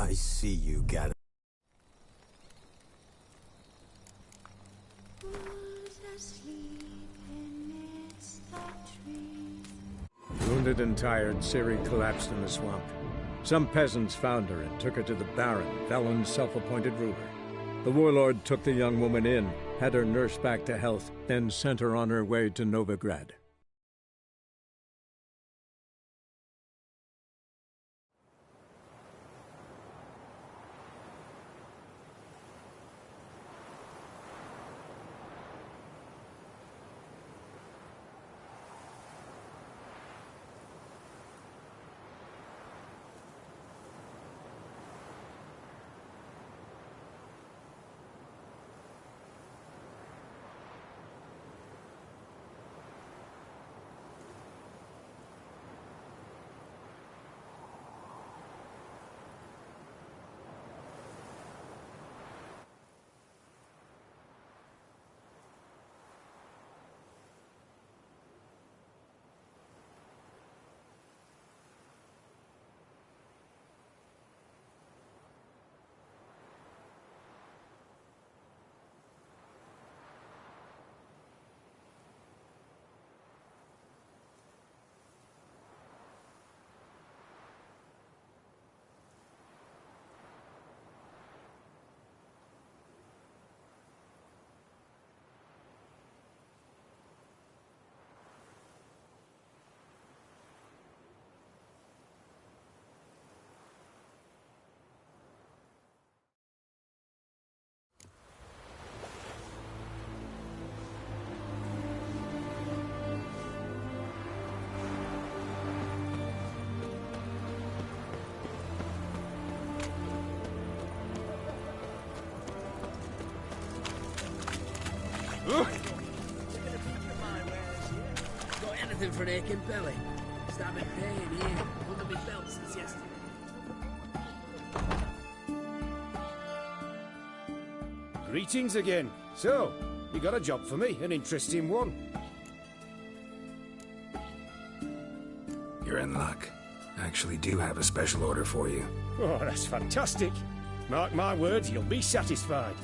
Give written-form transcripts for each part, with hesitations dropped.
I see you got it. Wounded and tired, Ciri collapsed in the swamp. Some peasants found her and took her to the Baron, Velen's self-appointed ruler. The warlord took the young woman in, had her nursed back to health, then sent her on her way to Novigrad. Got anything for an aching belly? Stabbing pain here. Under me belt since yesterday. Greetings again. So, you got a job for me, an interesting one. You're in luck. I actually do have a special order for you. Oh, that's fantastic. Mark my words, you'll be satisfied.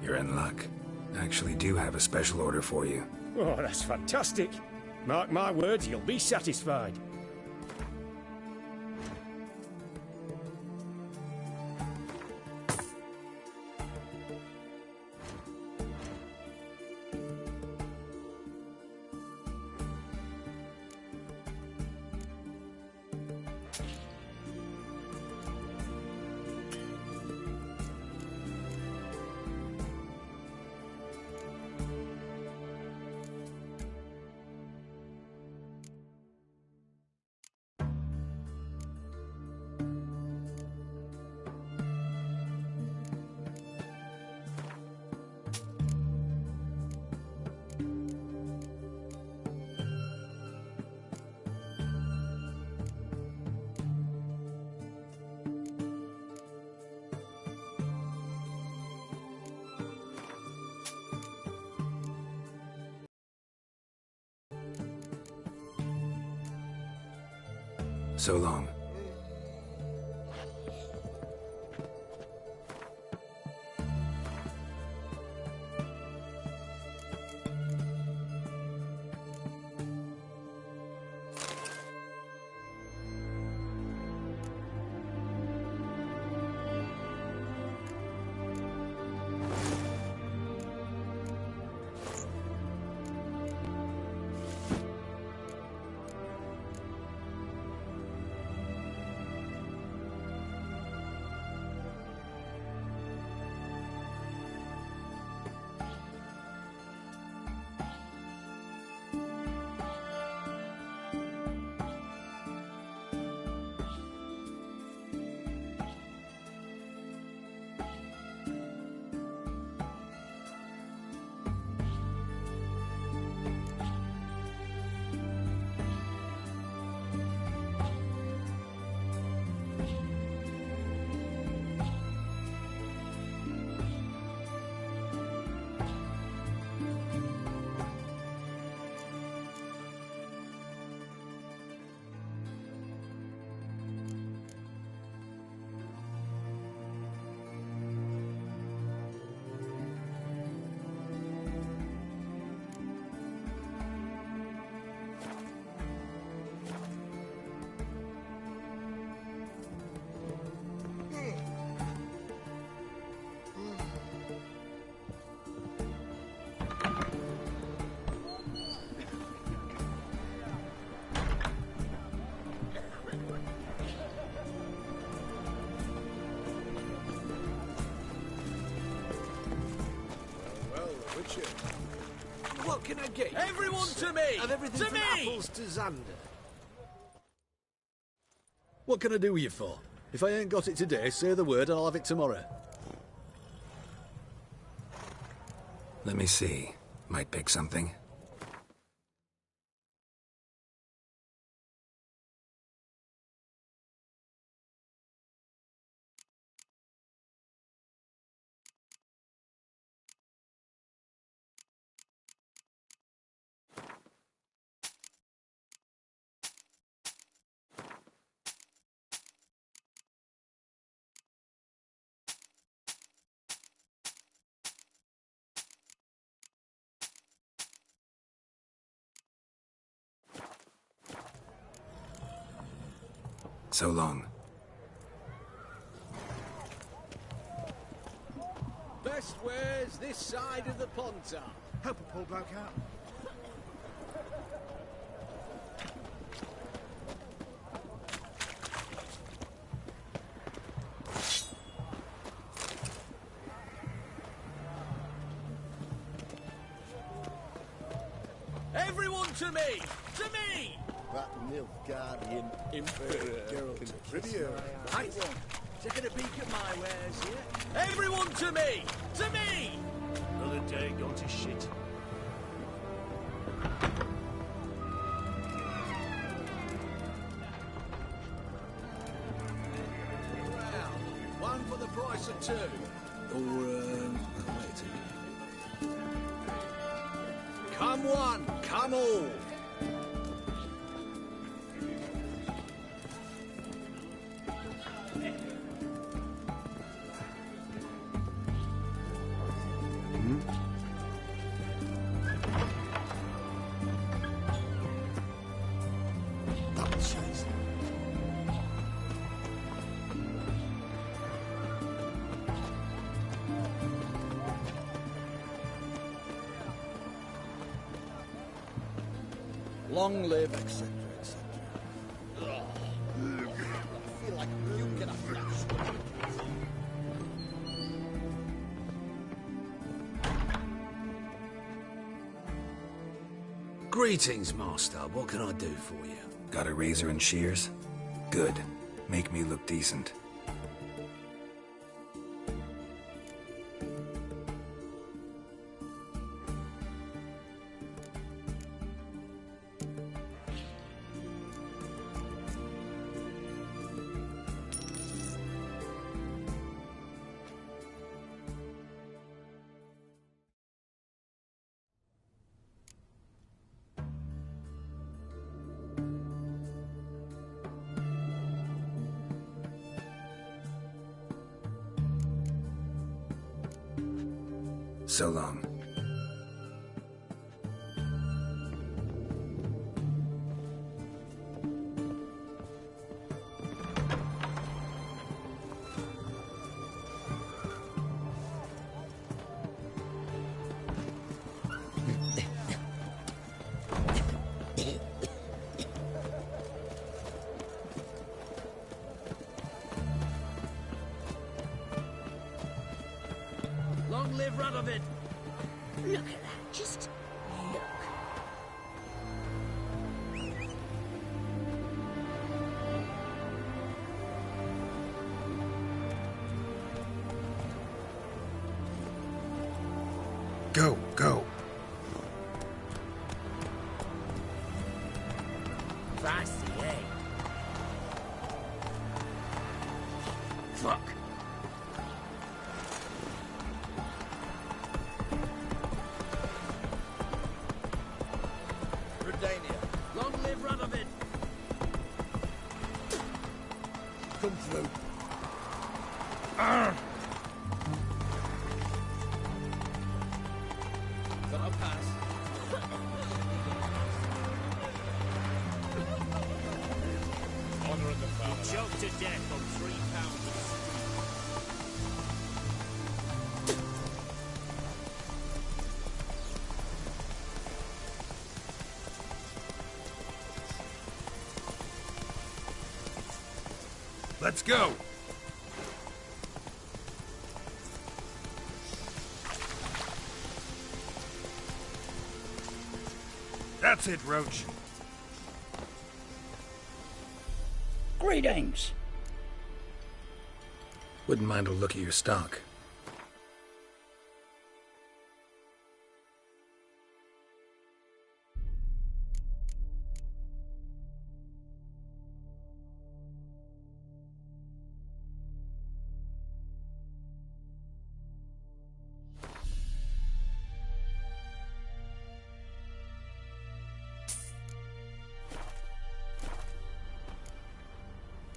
You're in luck. I actually do have a special order for you. Oh, that's fantastic. Mark my words, you'll be satisfied. So long. What can I get you? Everyone to me! Of everything To from me! apples to Xander. What can I do you for? If I ain't got it today, say the word and I'll have it tomorrow. Let me see. Might pick something. So long. Best wares this side of the Pontar. Help a poor bloke out. Everyone to me! To me! That Nilfgaardian Emperor Geralt of Rivia. Right, taking a peek at my wares here. Everyone to me! To me! Another day gone to shit. Well, one for the price of two. Or, wait a minute. Come one, come all. Long live, etc., etc. I feel like puking up that. Greetings, Master. What can I do for you? Got a razor and shears? Good. Make me look decent. So long. Long live Radovid! Look at that, just look. Go, go. Fancy, eh? Fuck. Long live Radovid! Come through. Gotta pass. Honouring the family. Choked to death on 3 pounds of Let's go. That's it, Roach. Greetings. Wouldn't mind a look at your stock.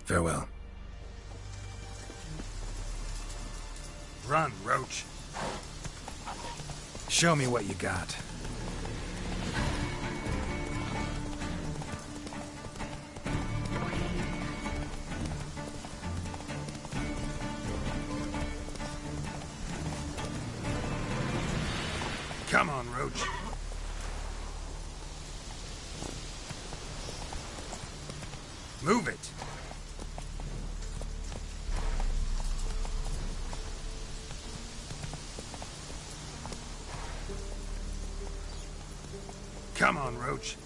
Farewell. Run, Roach. Show me what you got. Come on, Roach. Move it. Come on, Roach.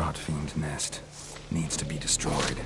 rot-fiend nest. Needs to be destroyed.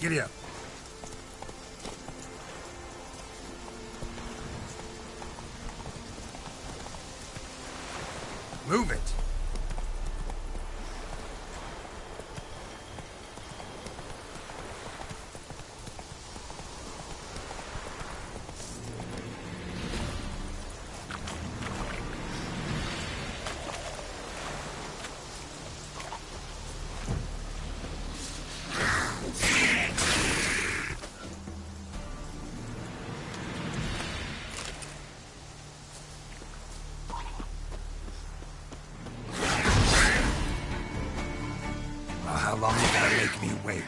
Giddy up. Move it. How long you gonna make me wait?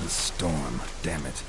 the storm, damn it.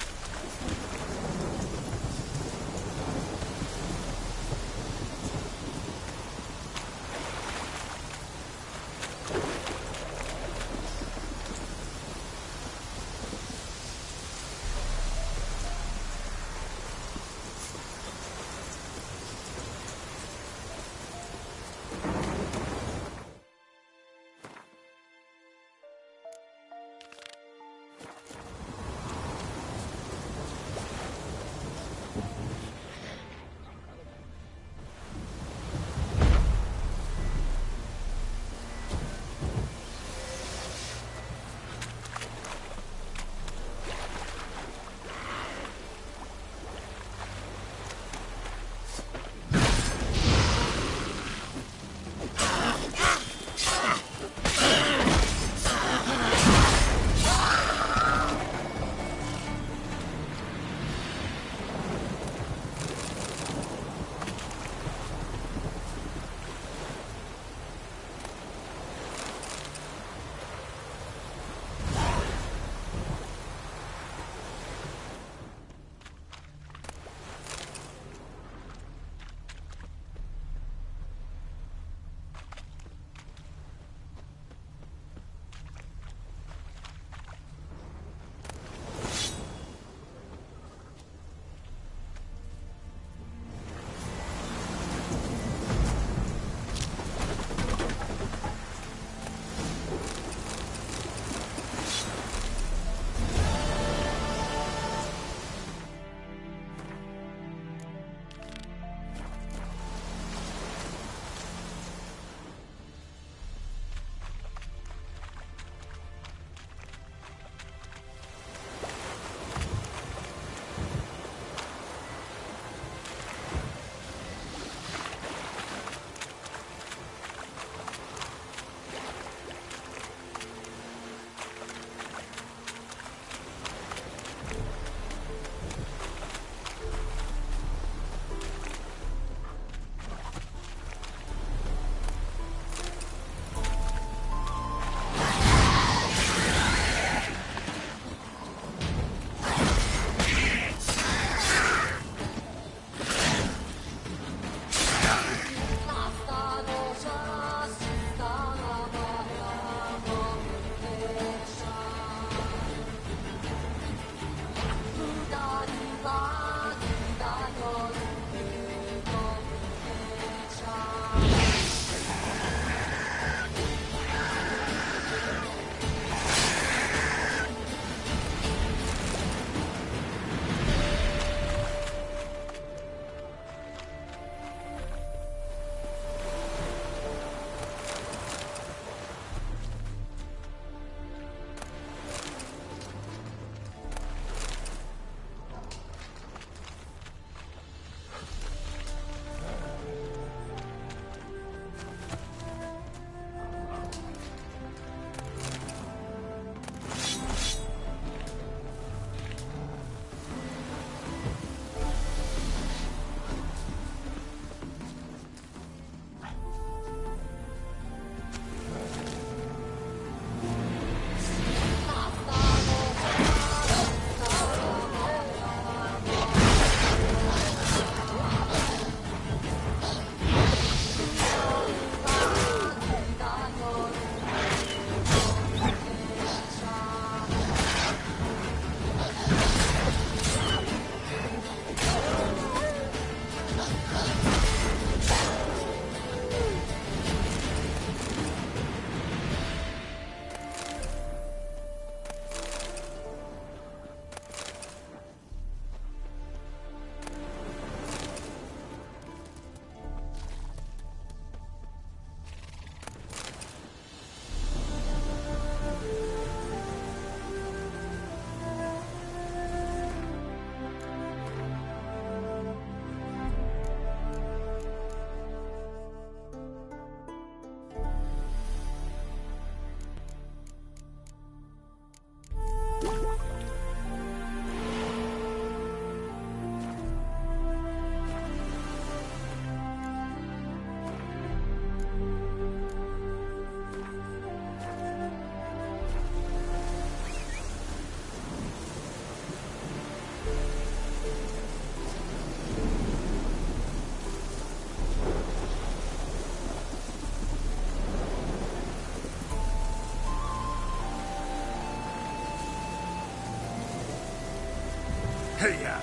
Hey-ya!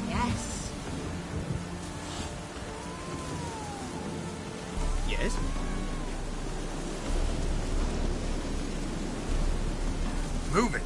Yes. Yes? Move it!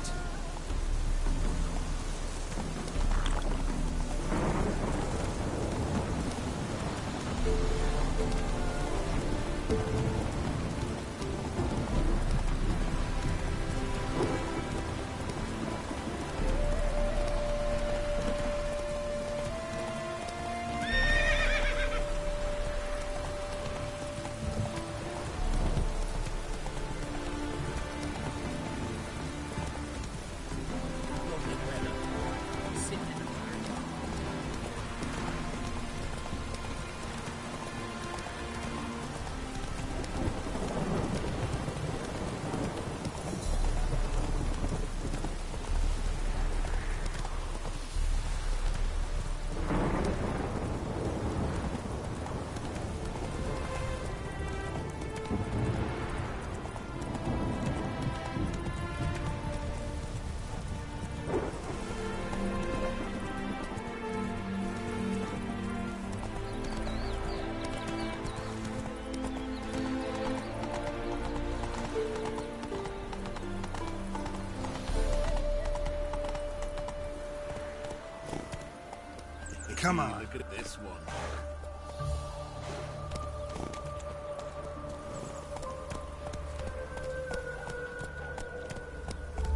Come on. Look at this one.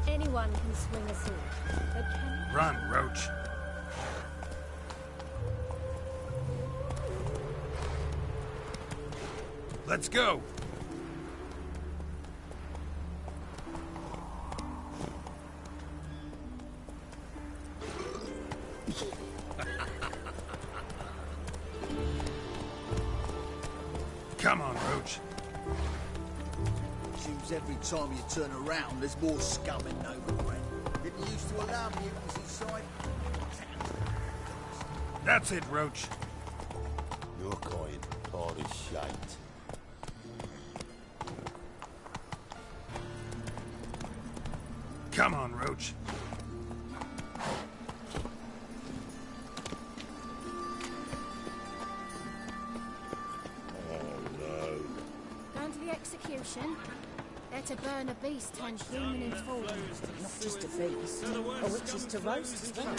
Anyone can swing a sword, but can you? Run, Roach. Let's go. Come on, Roach. Seems every time you turn around, there's more scum in Nowhere. Didn't used to allow mutants inside. That's it, Roach. Your kind, part of shite. Come on, Roach. Going to the execution? They're to burn a beast turned human and fallen. Not just a beast, a witch is to roast as well.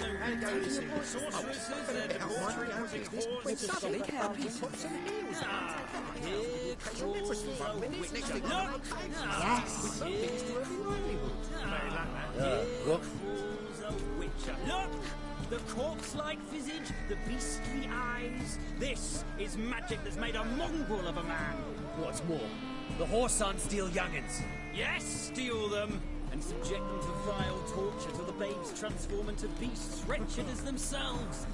Yes. Look. Look! The corpse-like visage, the beastly eyes. This is magic that's made a mongrel of a man. What's more, the whoreson steal young'uns. Yes, steal them and subject them to vile torture till the babes transform into beasts wretched as themselves.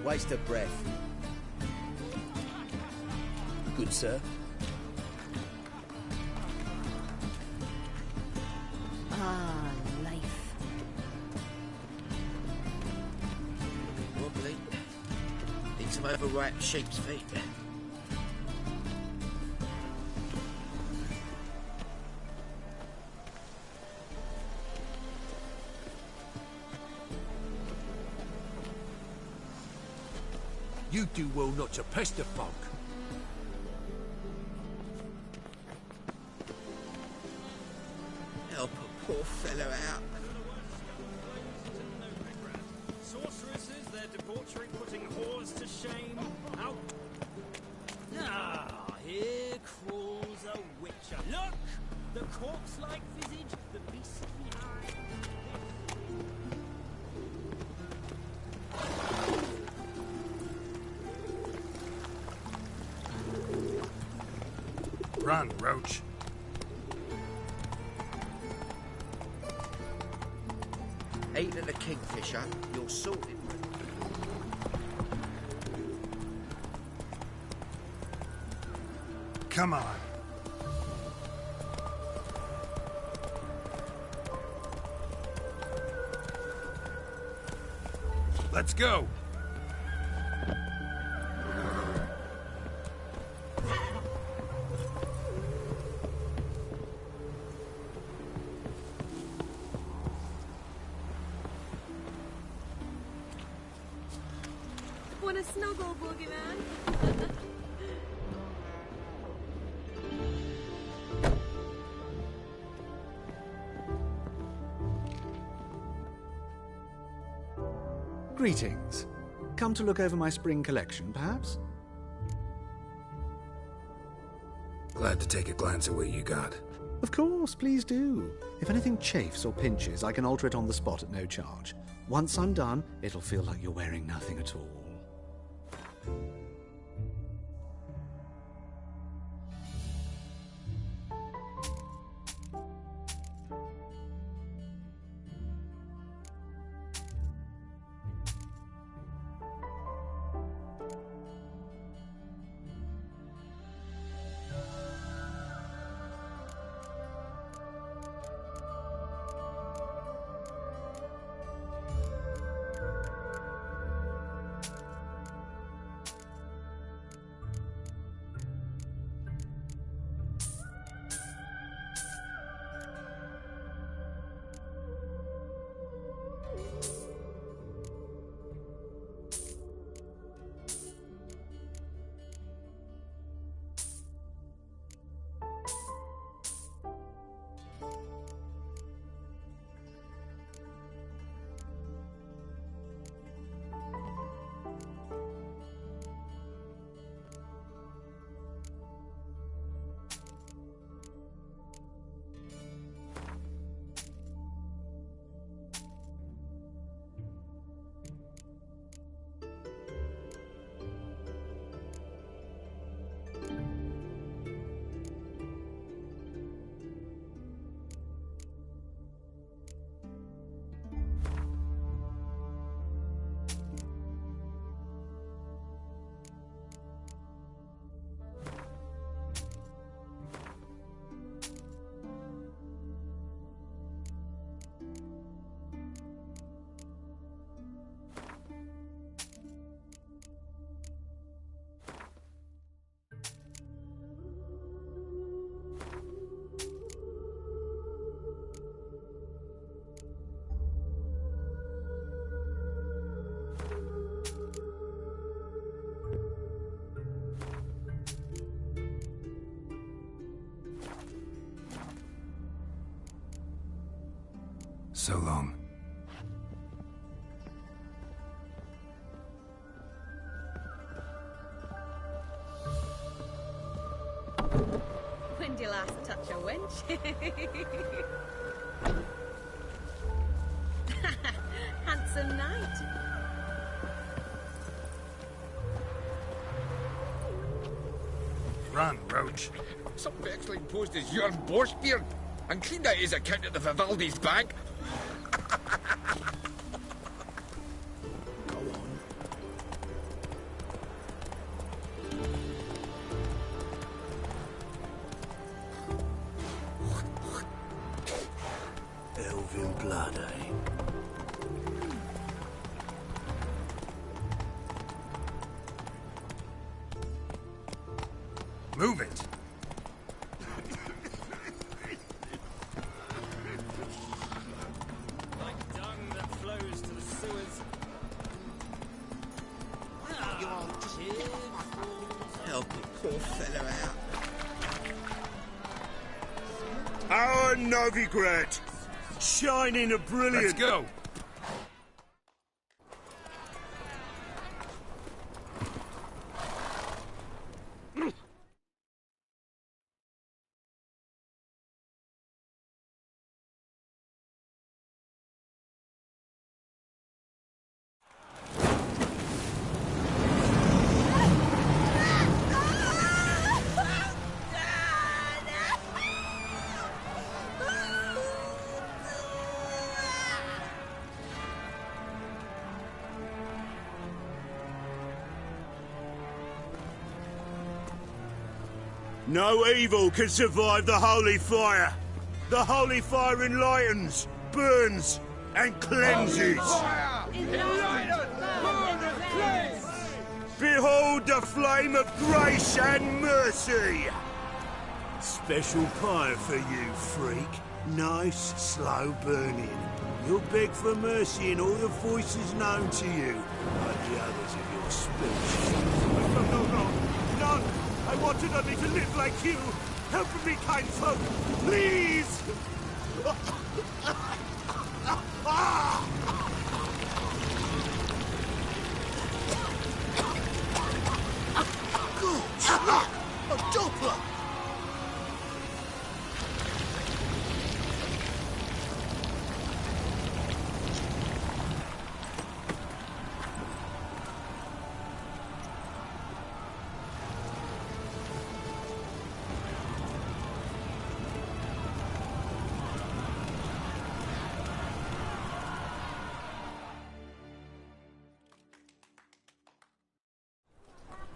Waste of breath. Good, sir. Ah, life. Wobbly. Need some overripe sheep's feet. You do well not to pester folk. Help a poor fellow out. Sorceresses, their debauchery putting whores to shame. Out. Ah, here crawls a witcher. Look! The corpse-like visage, the beastly eye. Run, Roach. Eat at the kingfisher, you're sorted. Come on. Let's go. Want a snuggle, boogeyman? Greetings. Come to look over my spring collection, perhaps? Glad to take a glance at what you got. Of course, please do. If anything chafes or pinches, I can alter it on the spot at no charge. Once I'm done, it'll feel like you're wearing nothing at all. So long. When did you last touch a wench? Handsome knight. Run, Roach. Some vexling posed as Jörn Borstbeard and cleaned out his account at the Vivaldi's bank. Go on. Move it! Like dung that flows to the sewers. You all just help the poor fella out. Our Novigrad! Shining a brilliant... Let's go! No evil can survive the holy fire. The holy fire enlightens, burns, and cleanses. Behold the flame of grace and mercy. Special pyre for you, freak. Nice, slow burning. You'll beg for mercy in all the voices known to you, like the others of your species. No. I wanted only to live like you. Help me, kind folk, please! God, a Doppler!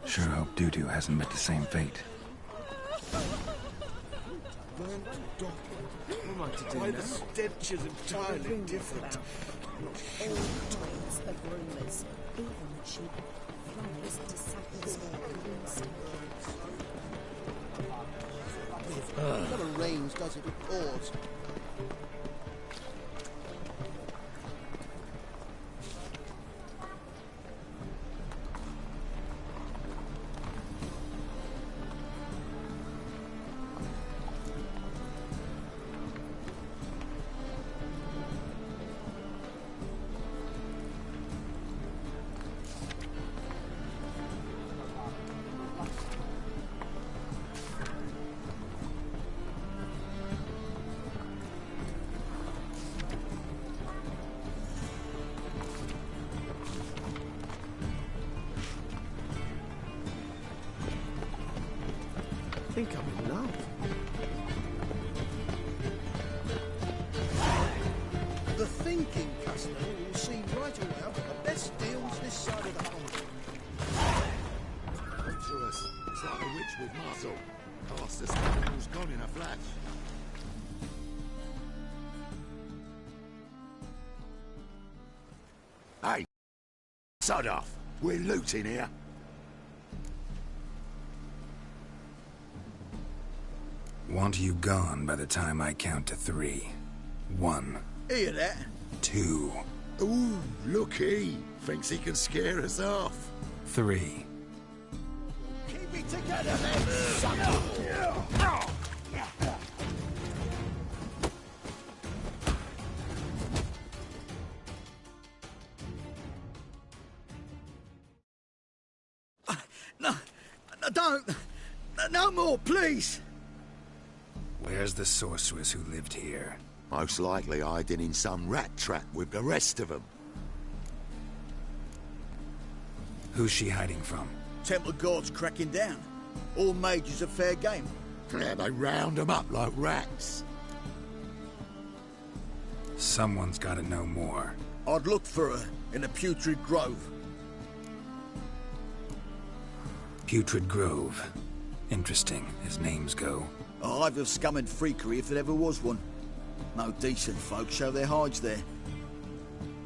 Sure hope Doo-Doo hasn't met the same fate. Why the stench is entirely different. All kinds of rumours, even that she flies to Sackville's It never rains, does it? It pours. I think I'm in love. The thinking customer will see right away that the best deals this side of the pond. Come to us. It's like a witch with muscle. Past us, animal's gone in a flash. Hey, sod off. We're looting here. Want you gone by the time I count to 3. 1. Hear that? 2. Ooh, looky. Thinks he can scare us off. 3. Keep it together, then, sucker! No, don't. No more, please. Where's the sorceress who lived here? Most likely hiding in some rat trap with the rest of them. Who's she hiding from? Temple Guard's cracking down. All mages are fair game. Yeah, they round them up like rats. Someone's gotta know more. I'd look for her in the Putrid Grove. Putrid Grove. Interesting, as names go. A hive of scum and freakery if there ever was one. No decent folk show their hides there.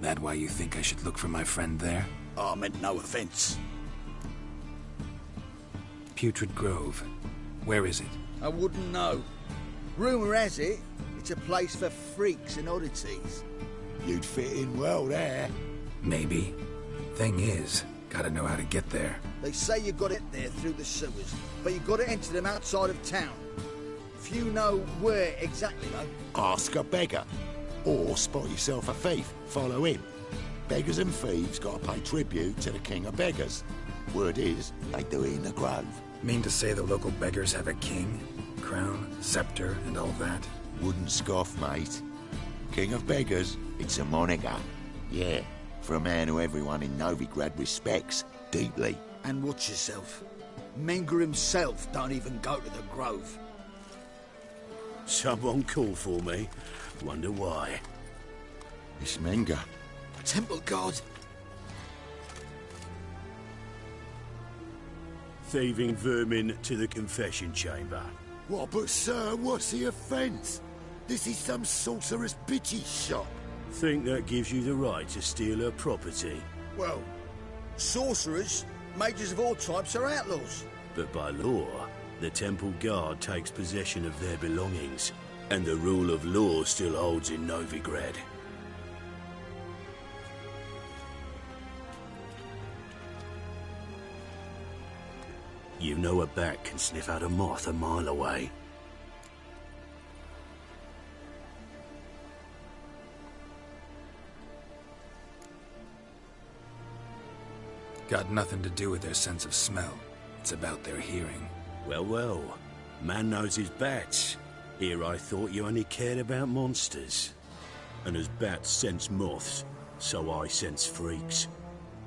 That why you think I should look for my friend there? I meant no offence. Putrid Grove. Where is it? I wouldn't know. Rumour has it, it's a place for freaks and oddities. You'd fit in well there. Maybe. Thing is, gotta know how to get there. They say you got it there through the sewers, but you got to enter them outside of town. If you know where exactly, though. Ask a beggar. Or spot yourself a thief. Follow him. Beggars and thieves gotta pay tribute to the king of beggars. Word is, they do it in the grove. Mean to say the local beggars have a king, crown, scepter, and all that? Wouldn't scoff, mate. King of beggars, it's a moniker. Yeah, for a man who everyone in Novigrad respects deeply. And watch yourself. Menger himself don't even go to the grove. Someone called for me. Wonder why. It's Menger. Temple God. Thieving vermin to the confession chamber. What, but sir, what's the offence? This is some sorcerer's bitch's shop. Think that gives you the right to steal her property? Well, sorcerers, mages of all types are outlaws. But by law, the temple guard takes possession of their belongings, and the rule of law still holds in Novigrad. You know a bat can sniff out a moth a mile away. Got nothing to do with their sense of smell. It's about their hearing. Well, well. Man knows his bats. Here I thought you only cared about monsters. And as bats sense moths, so I sense freaks.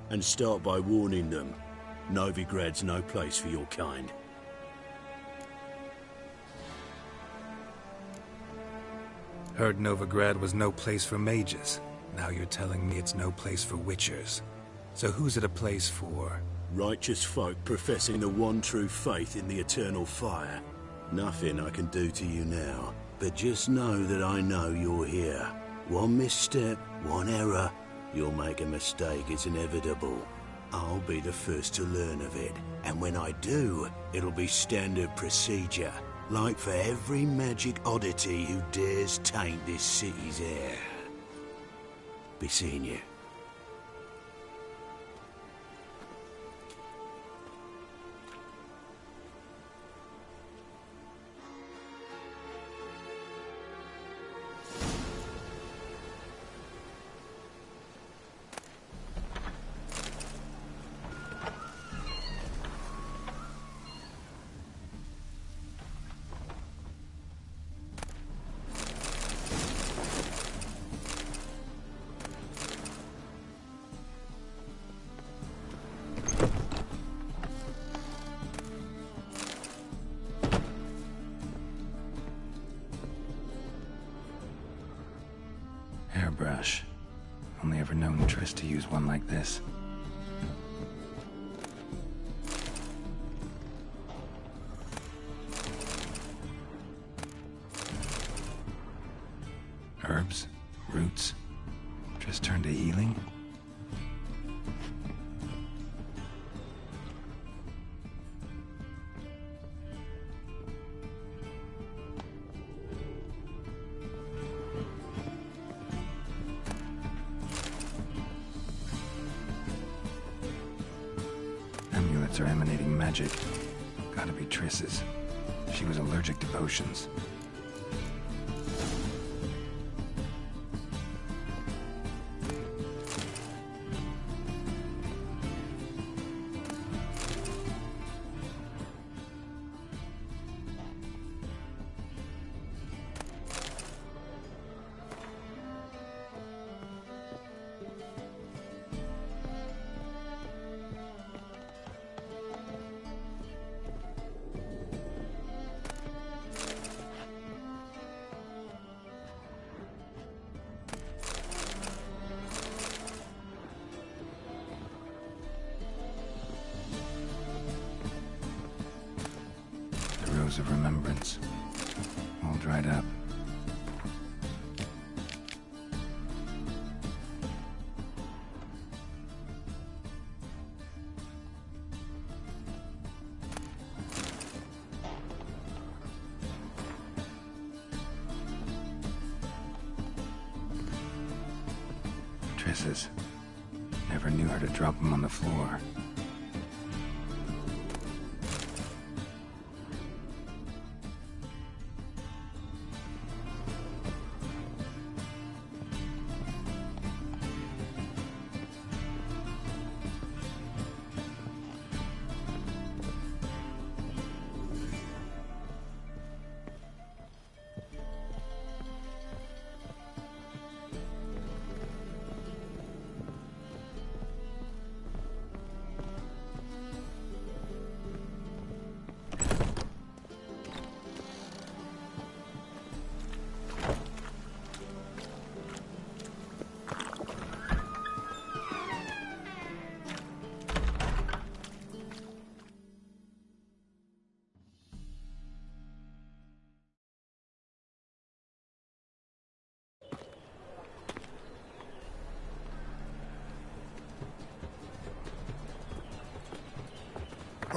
And start by warning them. Novigrad's no place for your kind. Heard Novigrad was no place for mages. Now you're telling me it's no place for witchers. So who's it a place for? Righteous folk professing the one true faith in the eternal fire. Nothing I can do to you now, but just know that I know you're here. One misstep, one error, you'll make a mistake, it's inevitable. I'll be the first to learn of it, and when I do, it'll be standard procedure, like for every magic oddity who dares taint this city's air. Be seeing you. Hairbrush. Only ever known Triss to use one like this. Herbs? Roots? Triss turned to healing? Amulets are emanating magic. Gotta be Triss's. She was allergic to potions. Of remembrance, all dried up. fizzes. Never knew her to drop them on the floor.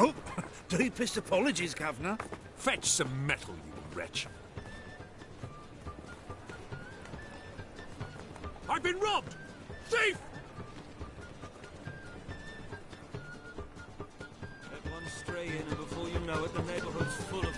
Oh, deepest apologies, Governor. Fetch some metal, you wretch. I've been robbed! Thief! Let one stray in, and before you know it, the neighborhood's full of them.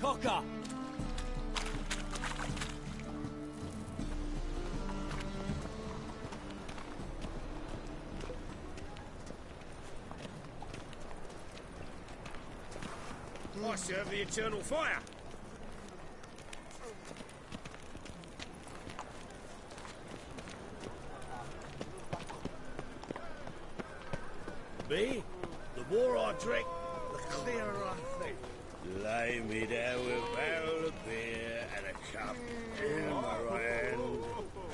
Cocker! I serve the eternal fire. Me? The more I drink, the clearer I think. Lay me down with a barrel of beer and a cup in my right hand,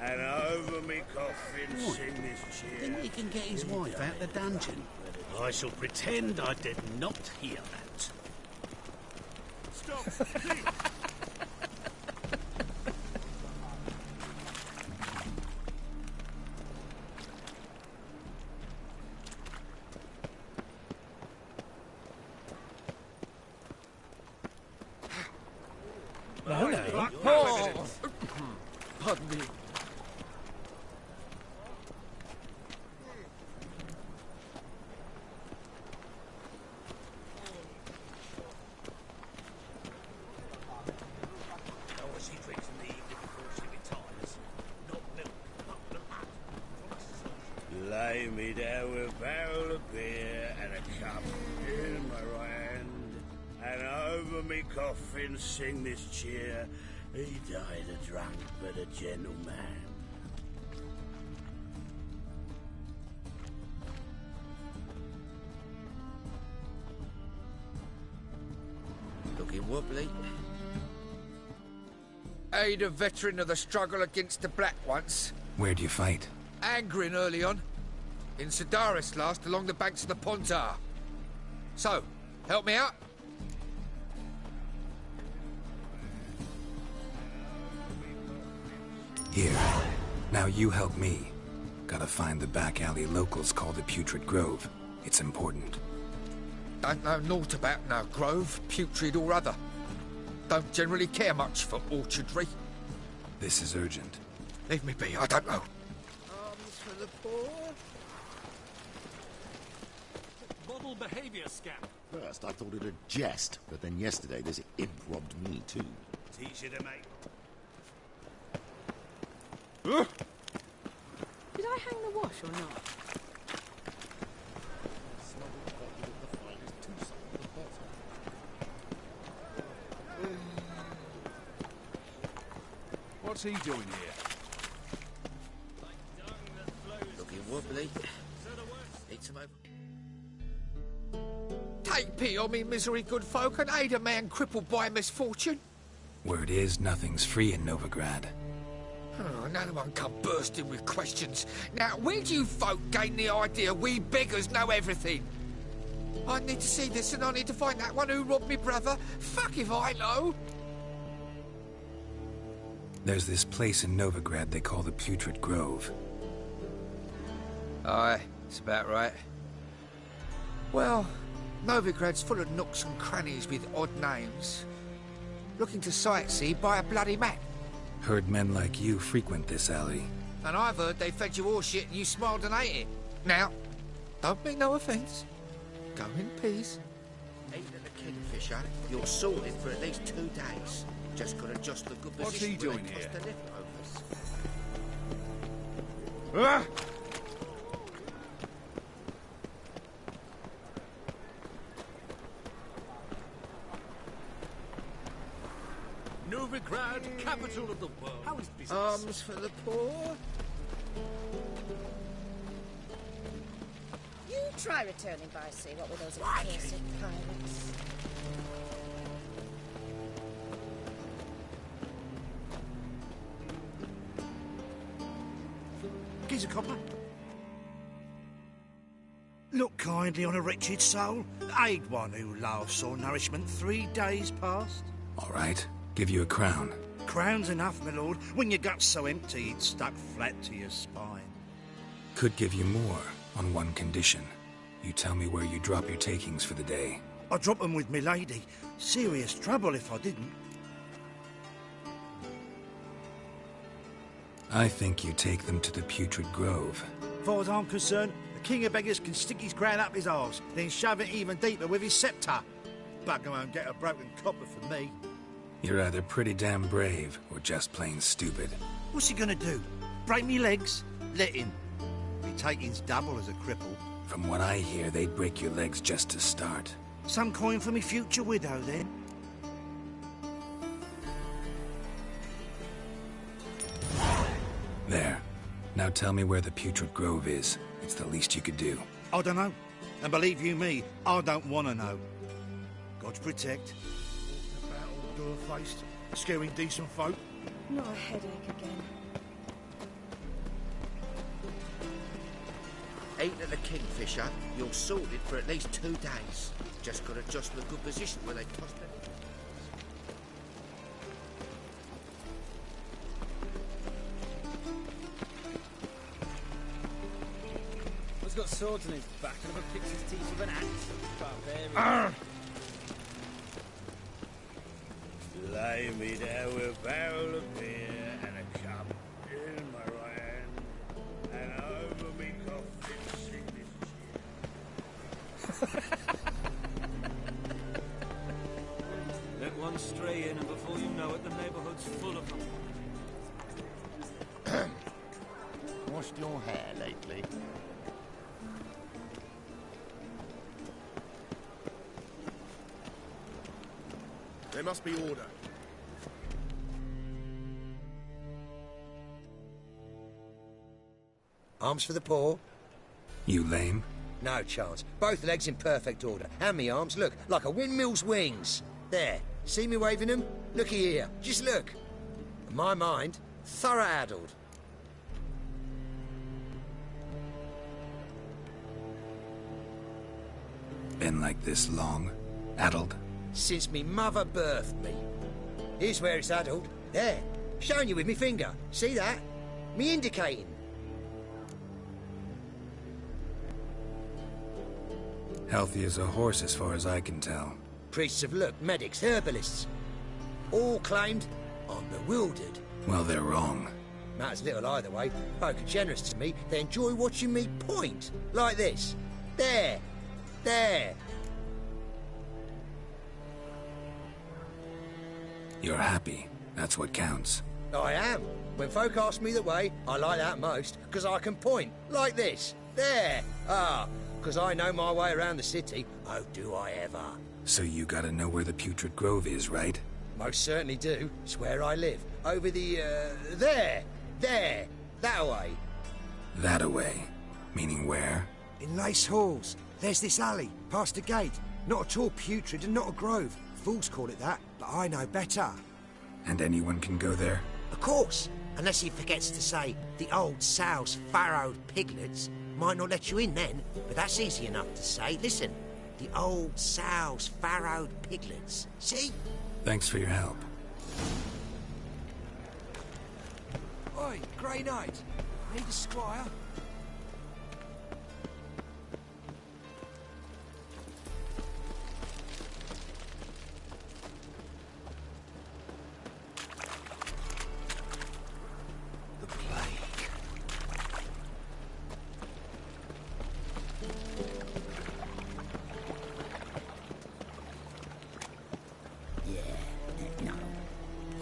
and over me coffin sing this cheer. Think he can get his wife out the dungeon? I shall pretend I did not hear that. Stop! Oh! Pardon me. Lay me down with a barrel of beer and a cup in my right hand, and over me coffin sing this cheer. He died a drunk but a gentleman. Looking wobbly. Aid a veteran of the struggle against the Black once. Where'd you fight? Angering early on. In Sedaris last, along the banks of the Pontar. So, help me out? Here. Now you help me. Gotta find the back alley locals call the Putrid Grove. It's important. Don't know naught about no grove, putrid or other. Don't generally care much for orchardry. This is urgent. Leave me be, I don't know. Arms for the poor. Model behaviour scam. First, I thought it a jest, but then yesterday this imp robbed me too. Teach you to make. Did I hang the wash or not? What's he doing here? Looking wobbly. Need some over. Take pity on me, misery, good folk, and aid a man crippled by misfortune. Word is nothing's free in Novigrad. Oh, no one come bursting with questions. Now, where do you folk gain the idea we beggars know everything? I need to see this and I need to find that one who robbed me brother. Fuck if I know. There's this place in Novigrad they call the Putrid Grove. Aye, it's about right. Well, Novigrad's full of nooks and crannies with odd names. Looking to sightsee, buy a bloody map. Heard men like you frequent this alley. And I've heard they fed you all shit and you smiled and ate it. Now, don't mean no offence. Go in peace. Eating a kingfisher, you're sorted for at least 2 days. Just gotta adjust the good position. What's he doing where they here? cost the leftovers. Ah! Novigrad, capital of the world. How is business? Arms for the poor. You try returning by sea, what with those accursed pirates. Gives a copper. Look kindly on a wretched soul. Aid one who loves saw nourishment 3 days past. All right, give you a crown. Crown's enough, my lord, when your gut's so empty it's stuck flat to your spine. Could give you more, on one condition. You tell me where you drop your takings for the day. I drop them with me lady. Serious trouble if I didn't. I think you take them to the Putrid Grove. As far as I'm concerned, the king of beggars can stick his crown up his arse, then shove it even deeper with his sceptre. Bugger won't get a broken copper from me. You're either pretty damn brave or just plain stupid. What's he gonna do? Break me legs? Let him. Be taking's double as a cripple. From what I hear, they'd break your legs just to start. Some coin for me future widow, then. There. Now tell me where the Putrid Grove is. It's the least you could do. I don't know. And believe you me, I don't want to know. God protect. About all door-faced, scaring decent folk. Not a headache again. Eating at the Kingfisher, you're sorted for at least 2 days. Just got to adjust to a good position where they toss them. He's got swords on his back and never picks his teeth with an axe. Barbarian. Lay me down with a barrel of beer and a cup in my right hand, and over me coffin sing this cheer. Let one stray in, and before you know it, the neighborhood's full of them. Washed your hair lately? There must be order. Arms for the poor? You lame? No chance. Both legs in perfect order. And me arms, look, like a windmill's wings. There. See me waving them? Looky here. Just look. In my mind, thorough addled. Been like this long? Addled? Since me mother birthed me. Here's where it's addled. There. Showing you with me finger. See that? Me indicating. Healthy as a horse as far as I can tell. Priests of look, medics, herbalists. All claimed I'm bewildered. Well, they're wrong. Matters little either way. Folk are generous to me. They enjoy watching me point. Like this. There. There. You're happy. That's what counts. I am. When folk ask me the way, I like that most, because I can point. Like this. There. Ah. Because I know my way around the city. Oh, do I ever. So you gotta know where the Putrid Grove is, right? Most certainly do. It's where I live. Over the, there. There. That way. That-a-way. Meaning where? In Lace Halls. There's this alley, past the gate. Not at all putrid and not a grove. Fools call it that, but I know better. And anyone can go there? Of course. Unless he forgets to say, the old sow's farrowed piglets. Might not let you in then, but that's easy enough to say. Listen, the old sow's farrowed piglets. See? Thanks for your help. Oi, Grey Knight. Need a squire?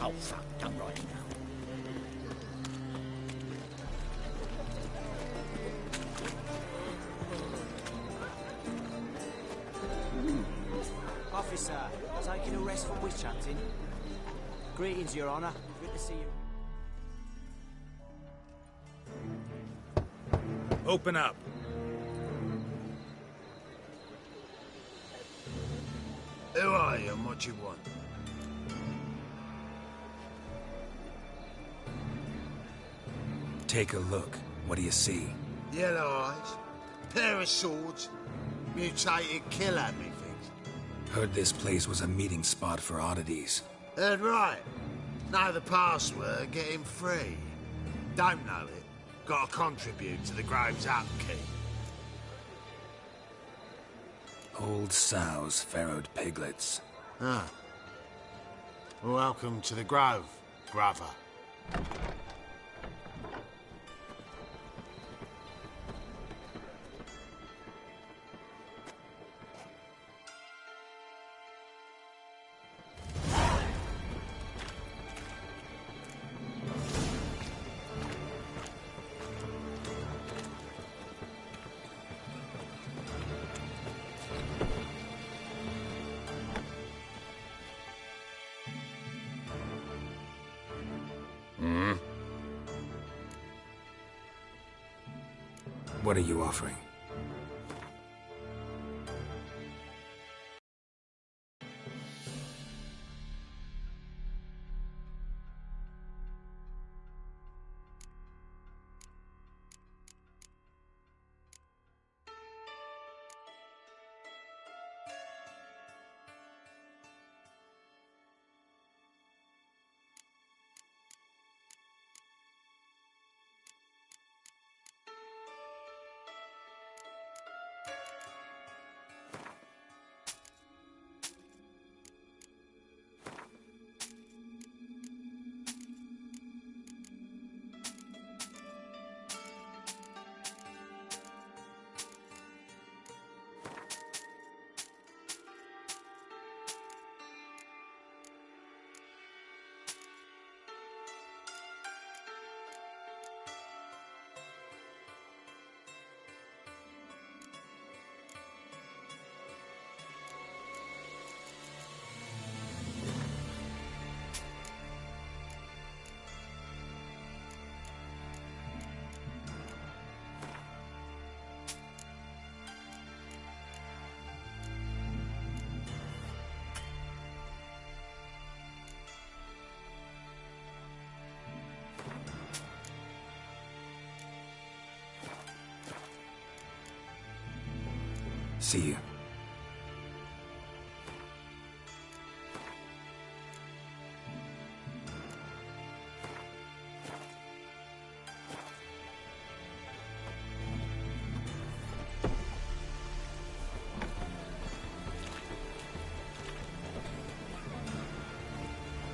Oh, fuck. Don't write it now. Officer, taking a rest from witch hunting. Greetings, Your Honour. Good to see you. Open up. Who are you and what you want? Take a look. What do you see? Yellow eyes, pair of swords, mutated killer, methinks. Heard this place was a meeting spot for oddities. Heard right. Know the password, get him free. Don't know it, gotta contribute to the Grove's upkeep. Old sows, farrowed piglets. Ah. Welcome to the Grove, brother. What are you offering? See you.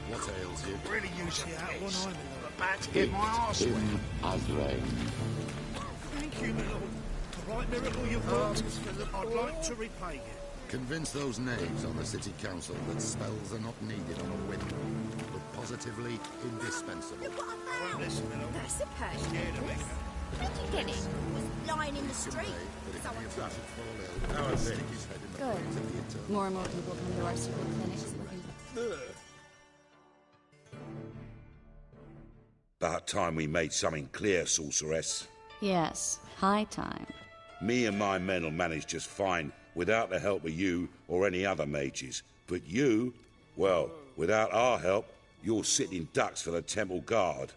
What ails you? Really use the out one eye, but about to get my arse wet. Thank you, my lord. The right miracle you've worked. I'd like to repay you. Convince those knaves on the city council that spells are not needed on a whim, but positively indispensable. Listen, my lord. That's a perch. Scared of me. Where'd you get it? It was lying in the street. Someone took it. Good. More and more people come to our super clinics looking. About time we made something clear, sorceress. Yes, high time. Me and my men will manage just fine without the help of you or any other mages. But you, well, without our help, you're sitting ducks for the temple guard.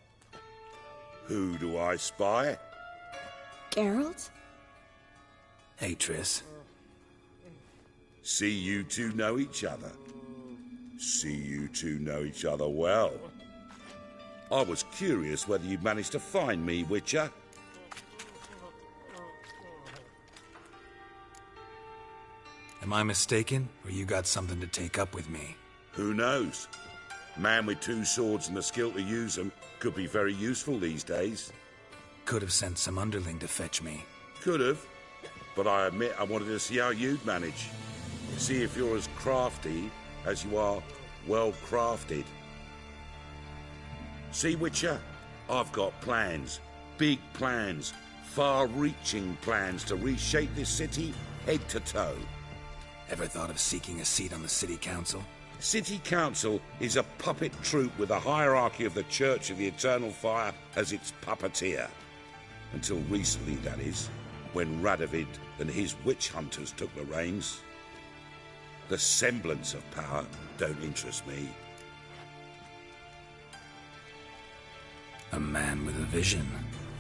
Who do I spy? Geralt? Hey, Triss. See you two know each other. See you two know each other well. I was curious whether you'd managed to find me, Witcher. Am I mistaken, or you got something to take up with me? Who knows? Man with two swords and the skill to use them could be very useful these days. Could have sent some underling to fetch me. Could have, but I admit I wanted to see how you'd manage. See if you're as crafty as you are well crafted. See, Witcher, I've got plans. Big plans. Far-reaching plans to reshape this city head to toe. Ever thought of seeking a seat on the city council? City council is a puppet troupe with the hierarchy of the Church of the Eternal Fire as its puppeteer. Until recently, that is, when Radovid and his witch hunters took the reins. The semblance of power don't interest me. A man with a vision.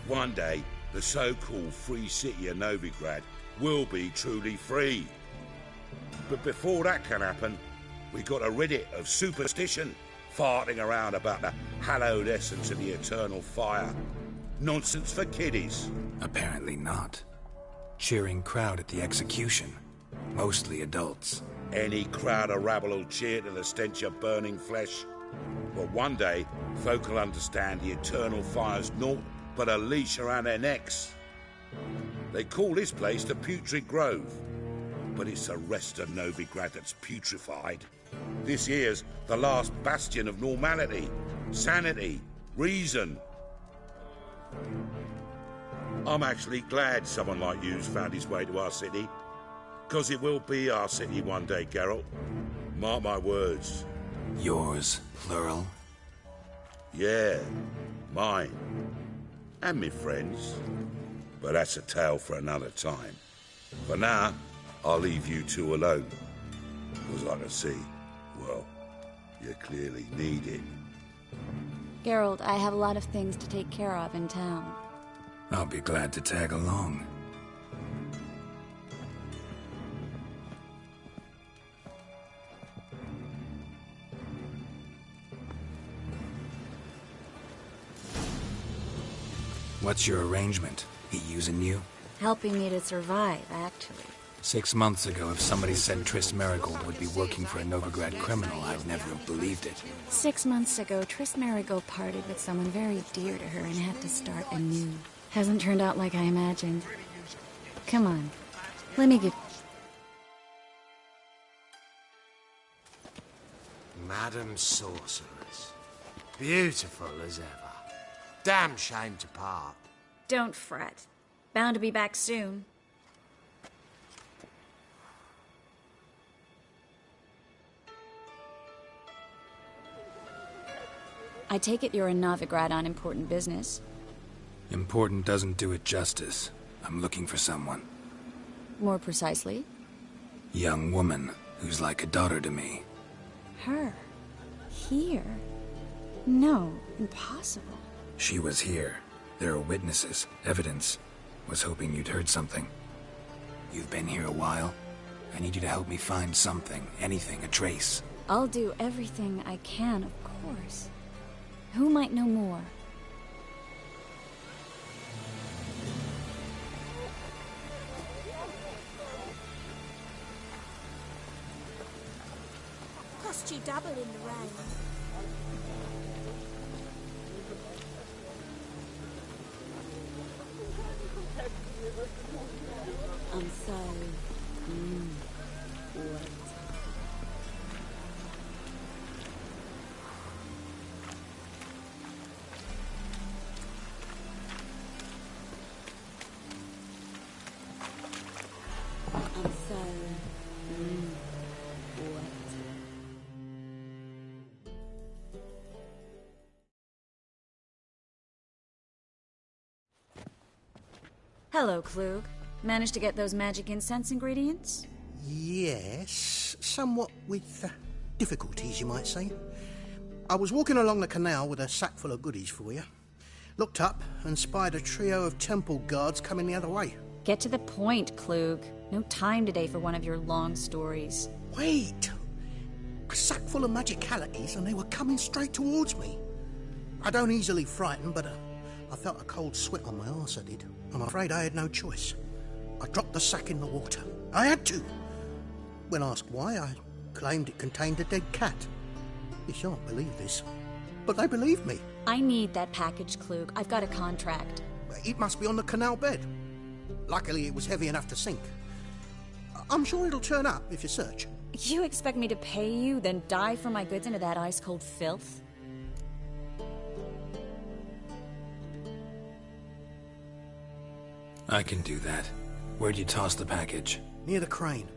One day, the so-called free city of Novigrad will be truly free. But before that can happen, we got to rid it of superstition, farting around about the hallowed essence of the eternal fire. Nonsense for kiddies. Apparently not. Cheering crowd at the execution. Mostly adults. Any crowd of rabble will cheer to the stench of burning flesh. But one day, folk will understand the eternal fire's naught but a leash around their necks. They call this place the Putrid Grove, but it's the rest of Novigrad that's putrefied. This here's the last bastion of normality, sanity, reason. I'm actually glad someone like you's found his way to our city, because it will be our city one day, Geralt. Mark my words. Yours, plural? Yeah, mine. And me friends. but that's a tale for another time. For now, I'll leave you two alone. Because I can see, well, you clearly need it. Geralt, I have a lot of things to take care of in town. I'll be glad to tag along. What's your arrangement? He using you? Helping me to survive, actually. 6 months ago, if somebody said Triss Merigold would be working for a Novigrad criminal, I'd never have believed it. 6 months ago, Triss Merigold parted with someone very dear to her and had to start anew. Hasn't turned out like I imagined. Come on, let me give... Madam Sorceress. Beautiful as ever. Damn shame to part. Don't fret. Bound to be back soon. I take it you're in Novigrad on important business. Important doesn't do it justice. I'm looking for someone. More precisely? Young woman who's like a daughter to me. Her? Here? No, impossible. She was here. There are witnesses, evidence. Was hoping you'd heard something. You've been here a while. I need you to help me find something, anything, a trace. I'll do everything I can, of course. Who might know more? Cost you double in the rain. I'm so... wet. I'm so... wet. Hello, Klug. Managed to get those magic incense ingredients? Yes, somewhat with difficulties, you might say. I was walking along the canal with a sack full of goodies for you. Looked up and spied a trio of temple guards coming the other way. Get to the point, Klug. No time today for one of your long stories. Wait! A sack full of magicalities and they were coming straight towards me. I don't easily frighten, but I felt a cold sweat on my arse, I did. I'm afraid I had no choice. I dropped the sack in the water. I had to. When asked why, I claimed it contained a dead cat. You shan't believe this, but they believed me. I need that package, Klug. I've got a contract. It must be on the canal bed. Luckily, it was heavy enough to sink. I'm sure it'll turn up if you search. You expect me to pay you, then dive for my goods into that ice-cold filth? I can do that. Where'd you toss the package? Near the crane.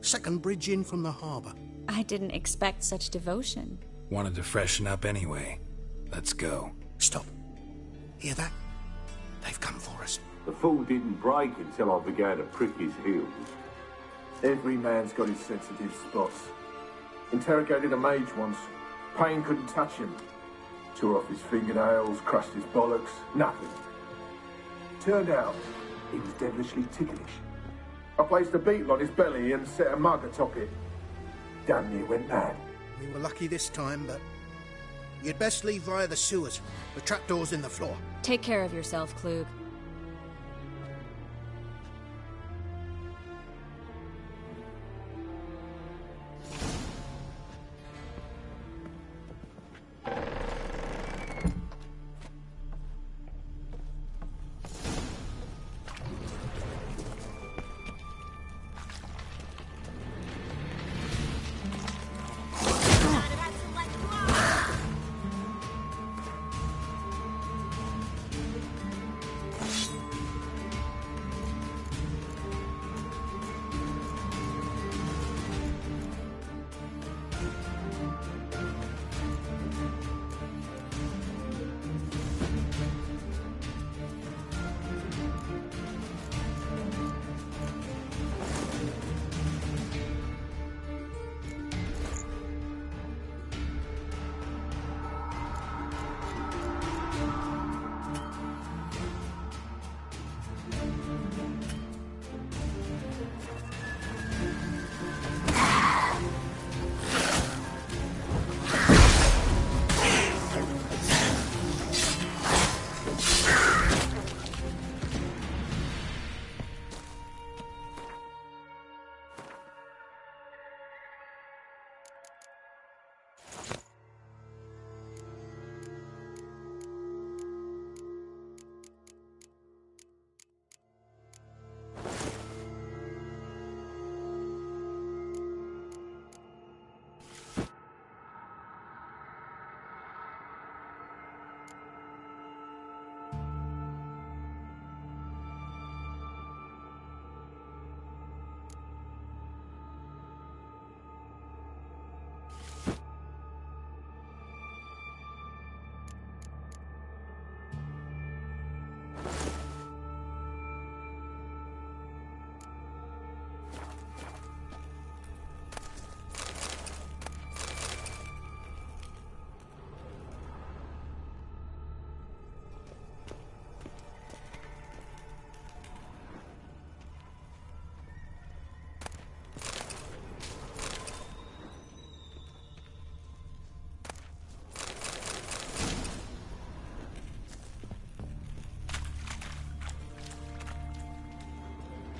Second bridge in from the harbour. I didn't expect such devotion. Wanted to freshen up anyway. Let's go. Stop. Hear that? They've come for us. The fool didn't break until I began to prick his heels. Every man's got his sensitive spots. Interrogated a mage once. Pain couldn't touch him. Tore off his fingernails, crushed his bollocks, nothing. Turned out, he was devilishly ticklish. I placed a beetle on his belly and set a mug atop it. Damn near went mad. We were lucky this time, but you'd best leave via the sewers. The trapdoor's in the floor. Take care of yourself, Klug.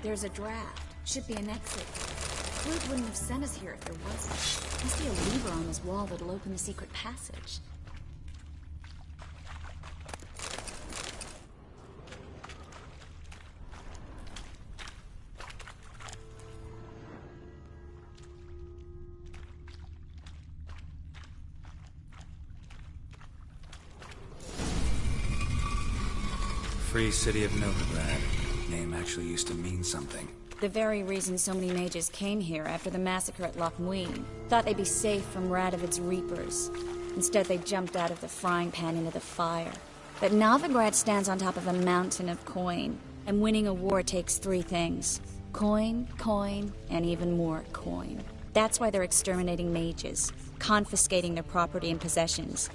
There's a draft. Should be an exit. Flug wouldn't have sent us here if there wasn't. Must be a lever on this wall that'll open the secret passage. Free City of Novigrad. Name actually used to mean something. The very reason so many mages came here after the massacre at Loch Muin. Thought they'd be safe from Radovid's reapers. Instead, they jumped out of the frying pan into the fire. But Novigrad stands on top of a mountain of coin, and winning a war takes 3 things. Coin, coin, and even more coin. That's why they're exterminating mages, confiscating their property and possessions.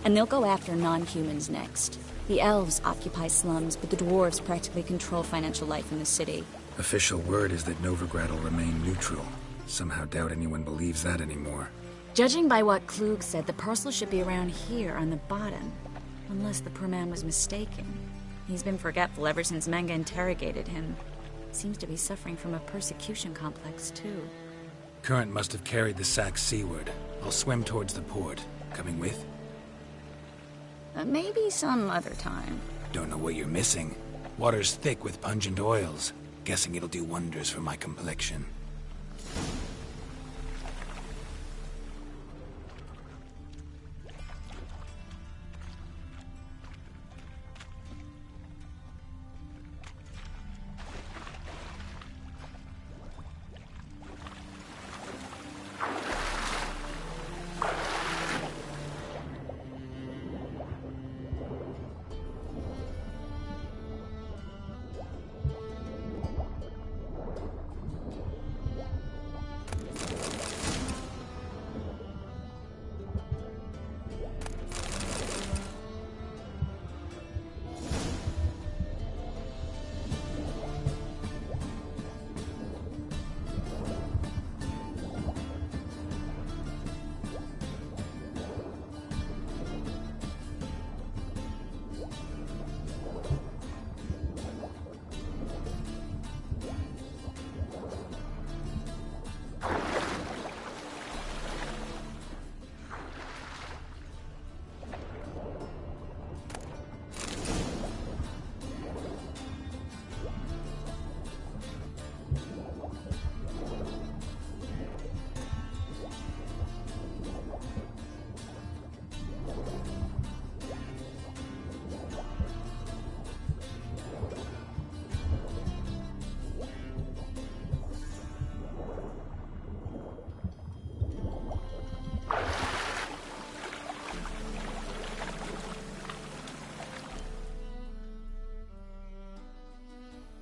And they'll go after non-humans next. The elves occupy slums, but the dwarves practically control financial life in the city. Official word is that Novigrad will remain neutral. Somehow doubt anyone believes that anymore. Judging by what Klug said, the parcel should be around here on the bottom. Unless the poor man was mistaken. He's been forgetful ever since Manga interrogated him. Seems to be suffering from a persecution complex, too. Current must have carried the sack seaward. I'll swim towards the port. Coming with? Maybe some other time. Don't know what you're missing. Water's thick with pungent oils. Guessing it'll do wonders for my complexion.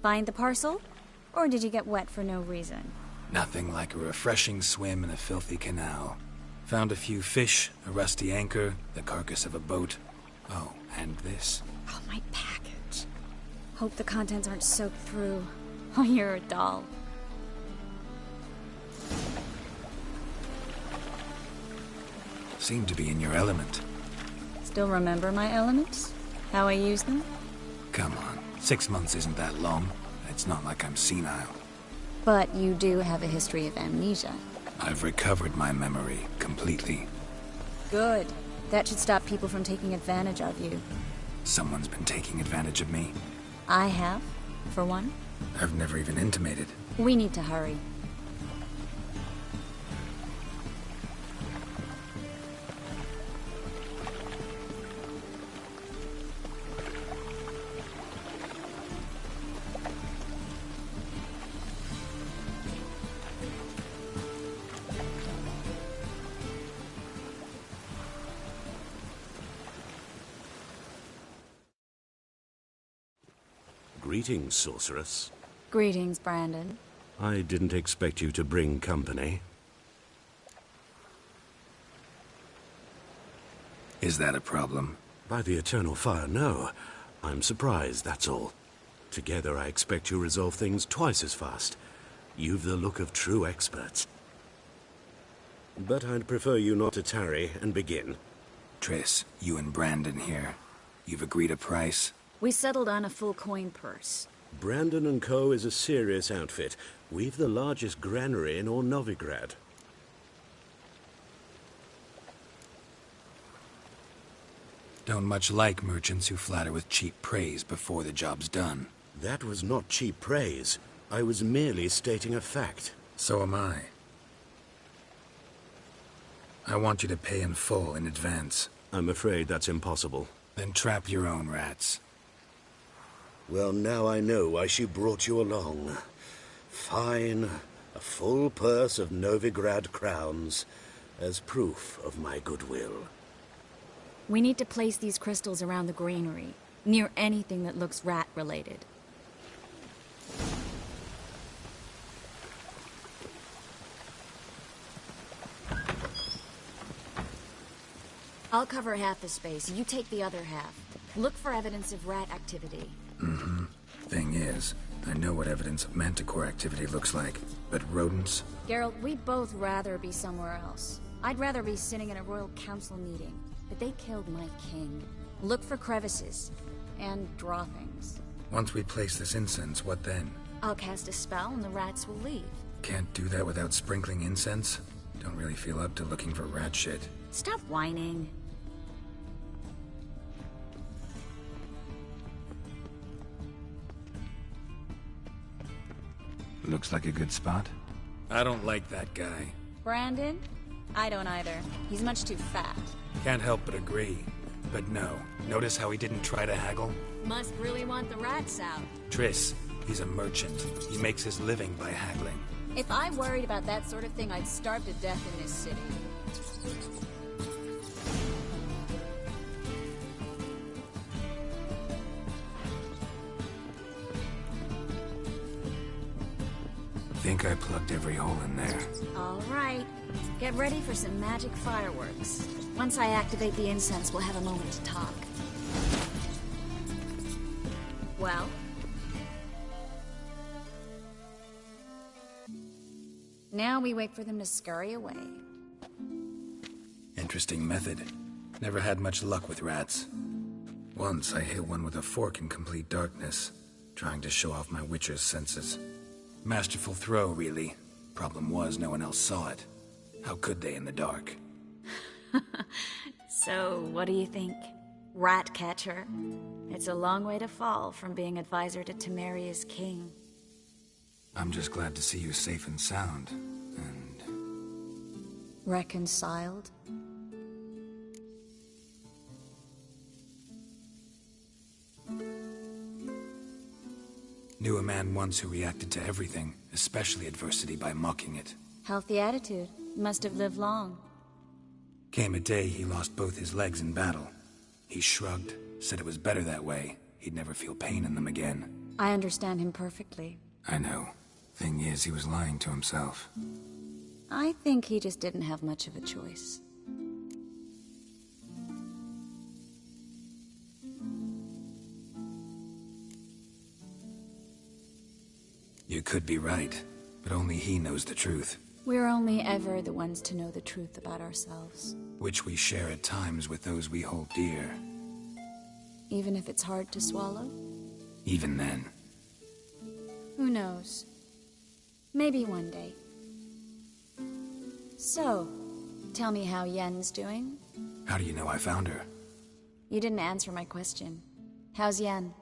Find the parcel? Or did you get wet for no reason? Nothing like a refreshing swim in a filthy canal. Found a few fish, a rusty anchor, the carcass of a boat. Oh, and this. Oh, my package. Hope the contents aren't soaked through. Oh, you're a doll. Seem to be in your element. Still remember my elements? How I use them? Come on, 6 months isn't that long. It's not like I'm senile. But you do have a history of amnesia. I've recovered my memory completely. Good. That should stop people from taking advantage of you. Someone's been taking advantage of me. I have, for one. I've never even intimated. We need to hurry. Greetings, sorceress. Greetings, Brandon. I didn't expect you to bring company. Is that a problem? By the eternal fire, no. I'm surprised, that's all. Together, I expect you resolve things twice as fast. You've the look of true experts. But I'd prefer you not to tarry and begin. Triss, you and Brandon here. You've agreed a price? We settled on a full coin purse. Brandon & Co. is a serious outfit. We've the largest granary in all Novigrad. Don't much like merchants who flatter with cheap praise before the job's done. That was not cheap praise. I was merely stating a fact. So am I. I want you to pay in full in advance. I'm afraid that's impossible. Then trap your own rats. Well, now I know why she brought you along. Fine. A full purse of Novigrad crowns as proof of my goodwill. We need to place these crystals around the granary, near anything that looks rat-related. I'll cover half the space, you take the other half. Look for evidence of rat activity. Mm-hmm. Thing is, I know what evidence of manticore activity looks like, but rodents? Geralt, we'd both rather be somewhere else. I'd rather be sitting in a royal council meeting, but they killed my king. Look for crevices, and draw things. Once we place this incense, what then? I'll cast a spell and the rats will leave. Can't do that without sprinkling incense? Don't really feel up to looking for rat shit. Stop whining. Looks like a good spot. I don't like that guy. Brandon? I don't either. He's much too fat. Can't help but agree. But no, notice how he didn't try to haggle? Must really want the rats out. Triss, he's a merchant. He makes his living by haggling. If I worried about that sort of thing, I'd starve to death in this city. Think I plugged every hole in there. All right. Get ready for some magic fireworks. Once I activate the incense, we'll have a moment to talk. Well? Now we wait for them to scurry away. Interesting method. Never had much luck with rats. Once I hit one with a fork in complete darkness, trying to show off my witcher's senses. Masterful throw, really. Problem was, no one else saw it. How could they in the dark? So, what do you think? Rat catcher? It's a long way to fall from being advisor to Temeria's king. I'm just glad to see you safe and sound, and... Reconciled? Knew a man once who reacted to everything, especially adversity, by mocking it. Healthy attitude. Must have lived long. Came a day he lost both his legs in battle. He shrugged, said it was better that way. He'd never feel pain in them again. I understand him perfectly. I know. Thing is, he was lying to himself. I think he just didn't have much of a choice. You could be right, but only he knows the truth. We're only ever the ones to know the truth about ourselves. Which we share at times with those we hold dear. Even if it's hard to swallow? Even then. Who knows? Maybe one day. So, tell me how Yen's doing? How do you know I found her? You didn't answer my question. How's Yen?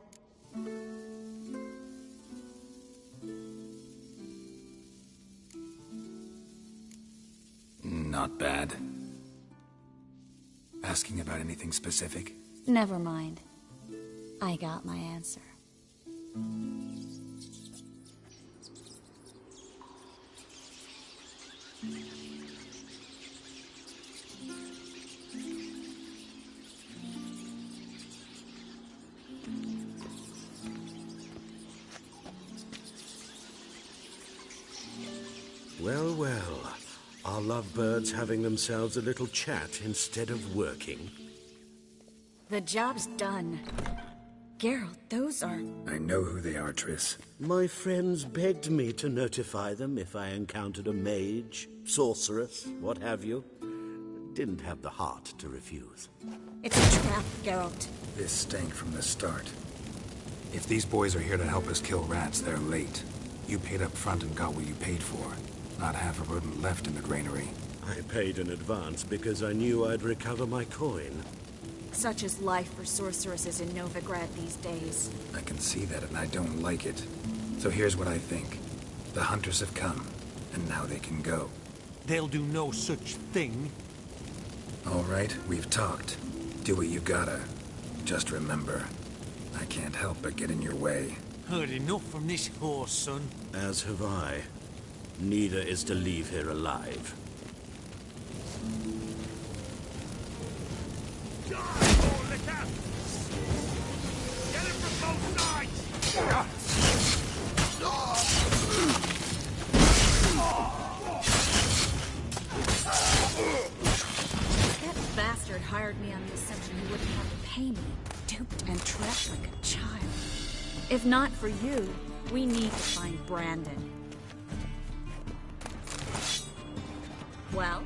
Not bad. Asking about anything specific? Never mind. I got my answer. Well, well. Are lovebirds having themselves a little chat instead of working? The job's done. Geralt, those are... I know who they are, Triss. My friends begged me to notify them if I encountered a mage, sorceress, what have you. Didn't have the heart to refuse. It's a trap, Geralt. This stank from the start. If these boys are here to help us kill rats, they're late. You paid up front and got what you paid for. Not half a rodent left in the granary. I paid in advance because I knew I'd recover my coin. Such is life for sorceresses in Novigrad these days. I can see that, and I don't like it. So here's what I think. The hunters have come, and now they can go. They'll do no such thing. All right, we've talked. Do what you gotta. Just remember, I can't help but get in your way. Heard enough from this horse, son. As have I. Neither is to leave here alive. Oh, look out! Get him from both sides! That bastard hired me on the assumption he wouldn't have to pay me. Duped and trapped like a child. If not for you, we need to find Brandon. Well?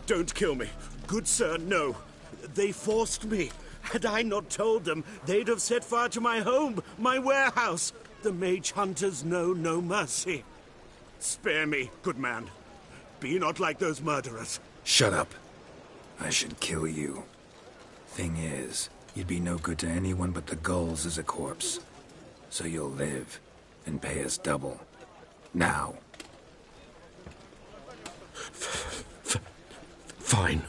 Don't kill me. Good sir, no. They forced me. Had I not told them, they'd have set fire to my home, my warehouse. The mage hunters know no mercy. Spare me, good man. Be not like those murderers. Shut up. I should kill you. Thing is, you'd be no good to anyone but the gulls as a corpse. So you'll live, and pay us double. Now. Fine.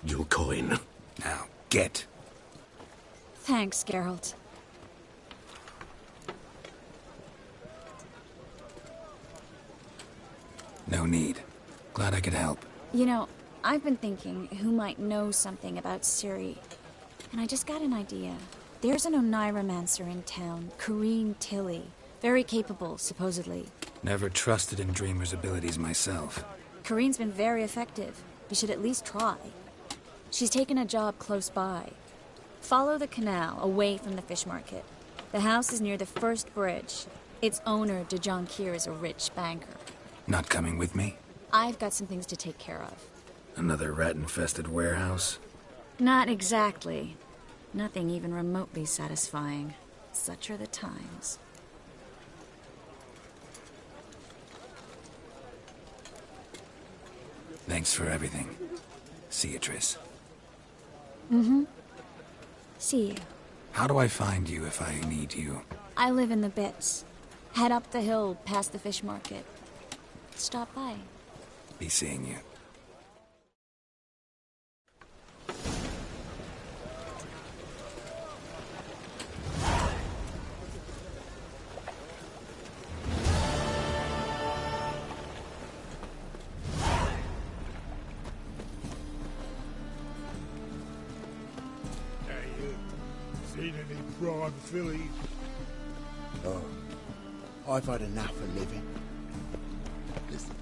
Your coin. Now, get. Thanks, Geralt. No need. Glad I could help. You know, I've been thinking who might know something about Ciri. And I just got an idea. There's an Oneiromancer in town, Corrine Tilly. Very capable, supposedly. Never trusted in Dreamer's abilities myself. Corrine's been very effective. You should at least try. She's taken a job close by. Follow the canal, away from the fish market. The house is near the first bridge. Its owner, de Jonquier, is a rich banker. Not coming with me? I've got some things to take care of. Another rat-infested warehouse? Not exactly. Nothing even remotely satisfying. Such are the times. Thanks for everything. See you, Triss. Mm-hmm. See you. How do I find you if I need you? I live in the Bits. Head up the hill past the fish market. Stop by. Be seeing you. Seen any prime filly? Oh, I've had enough of living. Listen.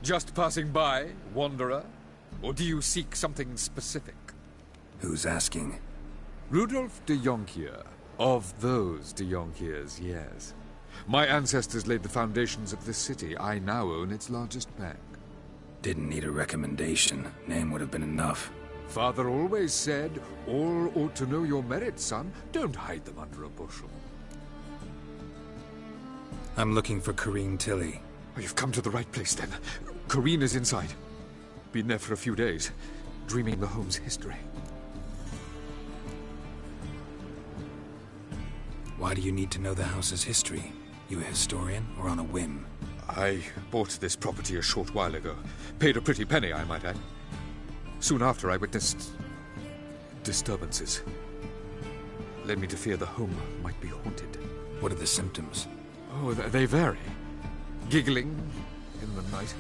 Just passing by, wanderer? Or do you seek something specific? Who's asking? Rudolf de Jonquier. Of those de Jonquiers, yes. My ancestors laid the foundations of this city. I now own its largest bank. Didn't need a recommendation. Name would have been enough. Father always said, all ought to know your merits, son. Don't hide them under a bushel. I'm looking for Corrine Tilly. Oh, you've come to the right place, then. Corrine is inside. Been there for a few days, dreaming the home's history. Why do you need to know the house's history? You a historian, or on a whim? I bought this property a short while ago. Paid a pretty penny, I might add. Soon after, I witnessed disturbances. Led me to fear the home might be haunted. What are the symptoms? Oh, they vary. Giggling in the night,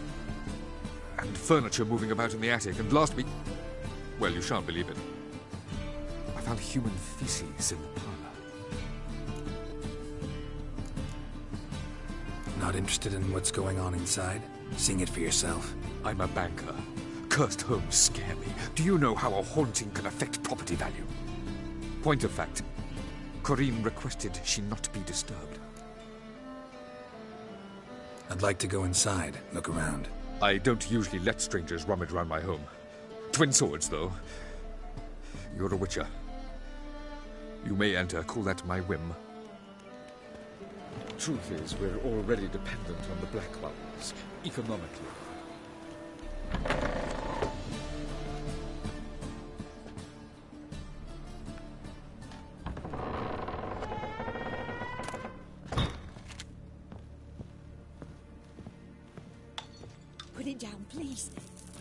and furniture moving about in the attic, and last week... Well, you shan't believe it. I found human feces in the parlour. Not interested in what's going on inside? Seeing it for yourself? I'm a banker. Cursed homes scare me. Do you know how a haunting can affect property value? Point of fact, Corinne requested she not be disturbed. I'd like to go inside, look around. I don't usually let strangers rummage around my home. Twin swords, though. You're a witcher. You may enter, call that my whim. Truth is, we're already dependent on the Black Ones, economically. Put it down, please.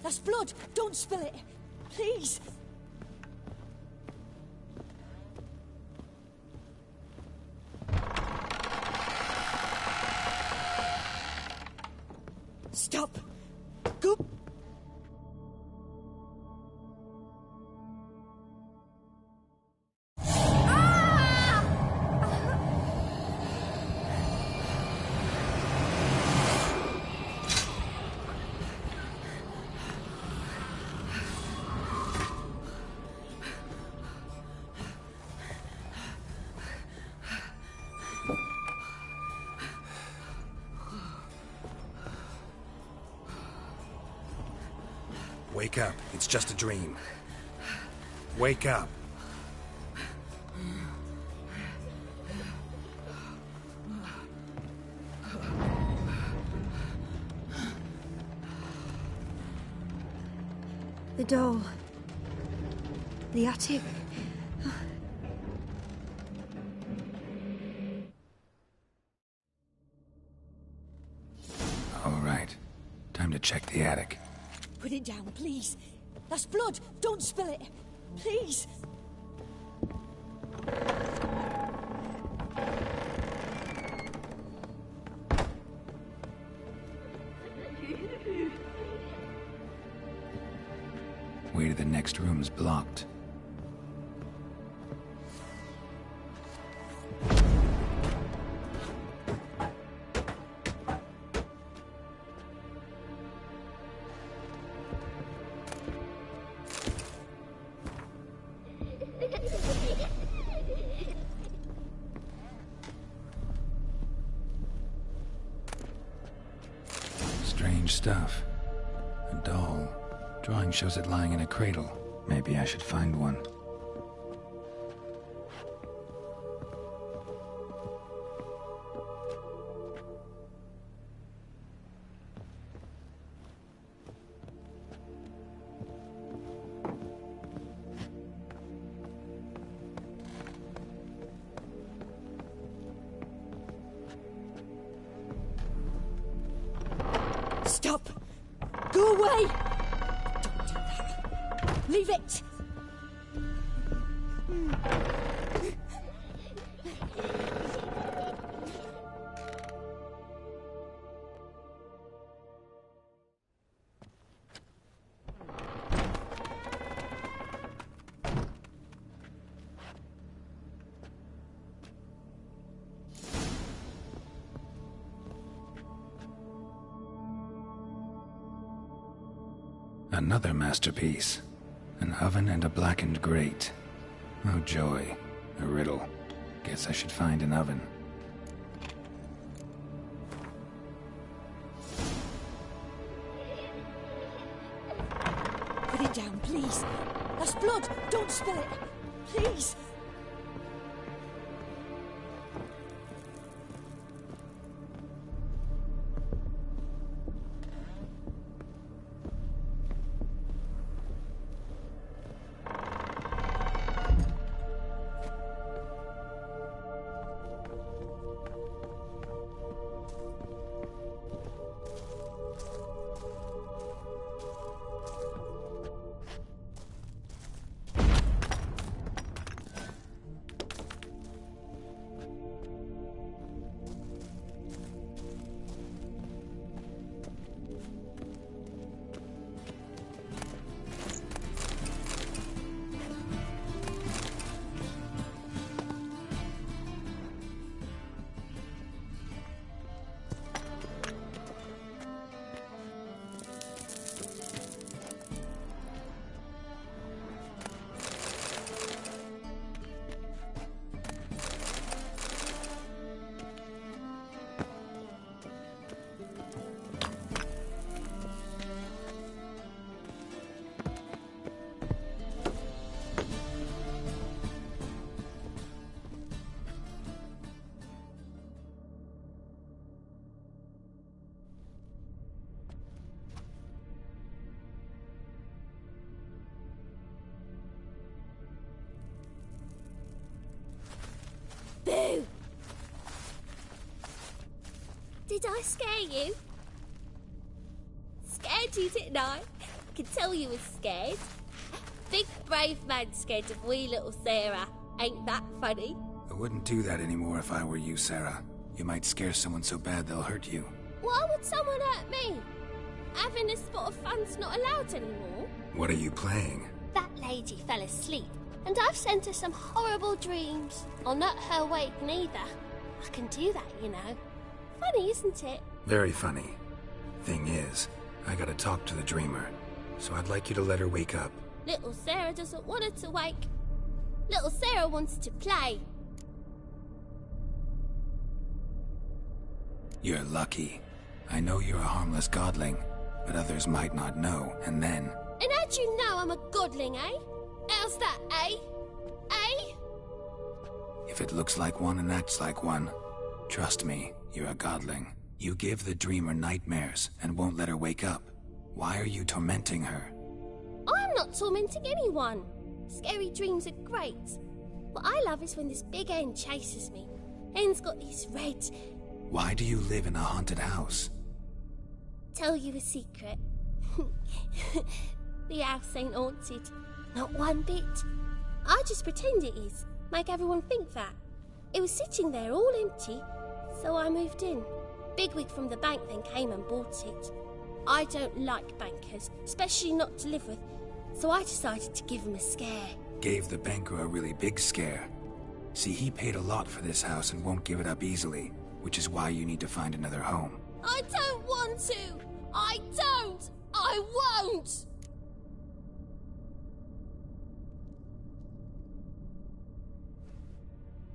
That's blood. Don't spill it. Please. Stop. Go. Wake up. It's just a dream. Wake up. The doll. The attic. All right. Time to check the attic. Put it down, please. That's blood. Don't spill it. Please. Way to the next room's blocked. Strange stuff. A doll. Drawing shows it lying in a cradle. Maybe I should find one. Stop. Go away. Don't do that. Leave it. Another masterpiece. An oven and a blackened grate. Oh joy. A riddle. Guess I should find an oven. Put it down, please. That's blood. Don't spill it. Please. Boo! Did I scare you? Scared you, didn't I? I can tell you was scared. Big brave man scared of wee little Sarah. Ain't that funny? I wouldn't do that anymore if I were you, Sarah. You might scare someone so bad they'll hurt you. Why would someone hurt me? Having a spot of fun's not allowed anymore. What are you playing? That lady fell asleep, and I've sent her some horrible dreams. I'll not her wake neither. I can do that, you know. Funny, isn't it? Very funny. Thing is, I gotta talk to the dreamer, so I'd like you to let her wake up. Little Sarah doesn't want her to wake. Little Sarah wants to play. You're lucky. I know you're a harmless godling, but others might not know, and then... And how'd you know I'm a godling, eh? How's that, eh? Eh? If it looks like one and acts like one, trust me, you're a godling. You give the dreamer nightmares and won't let her wake up. Why are you tormenting her? I'm not tormenting anyone. Scary dreams are great. What I love is when this big hen chases me. Hen's got these red... Why do you live in a haunted house? Tell you a secret. The house ain't haunted. Not one bit. I just pretend it is. Make everyone think that. It was sitting there all empty, so I moved in. Bigwig from the bank then came and bought it. I don't like bankers, especially not to live with, so I decided to give him a scare. Gave the banker a really big scare. See, he paid a lot for this house and won't give it up easily, which is why you need to find another home. I don't want to! I don't! I won't!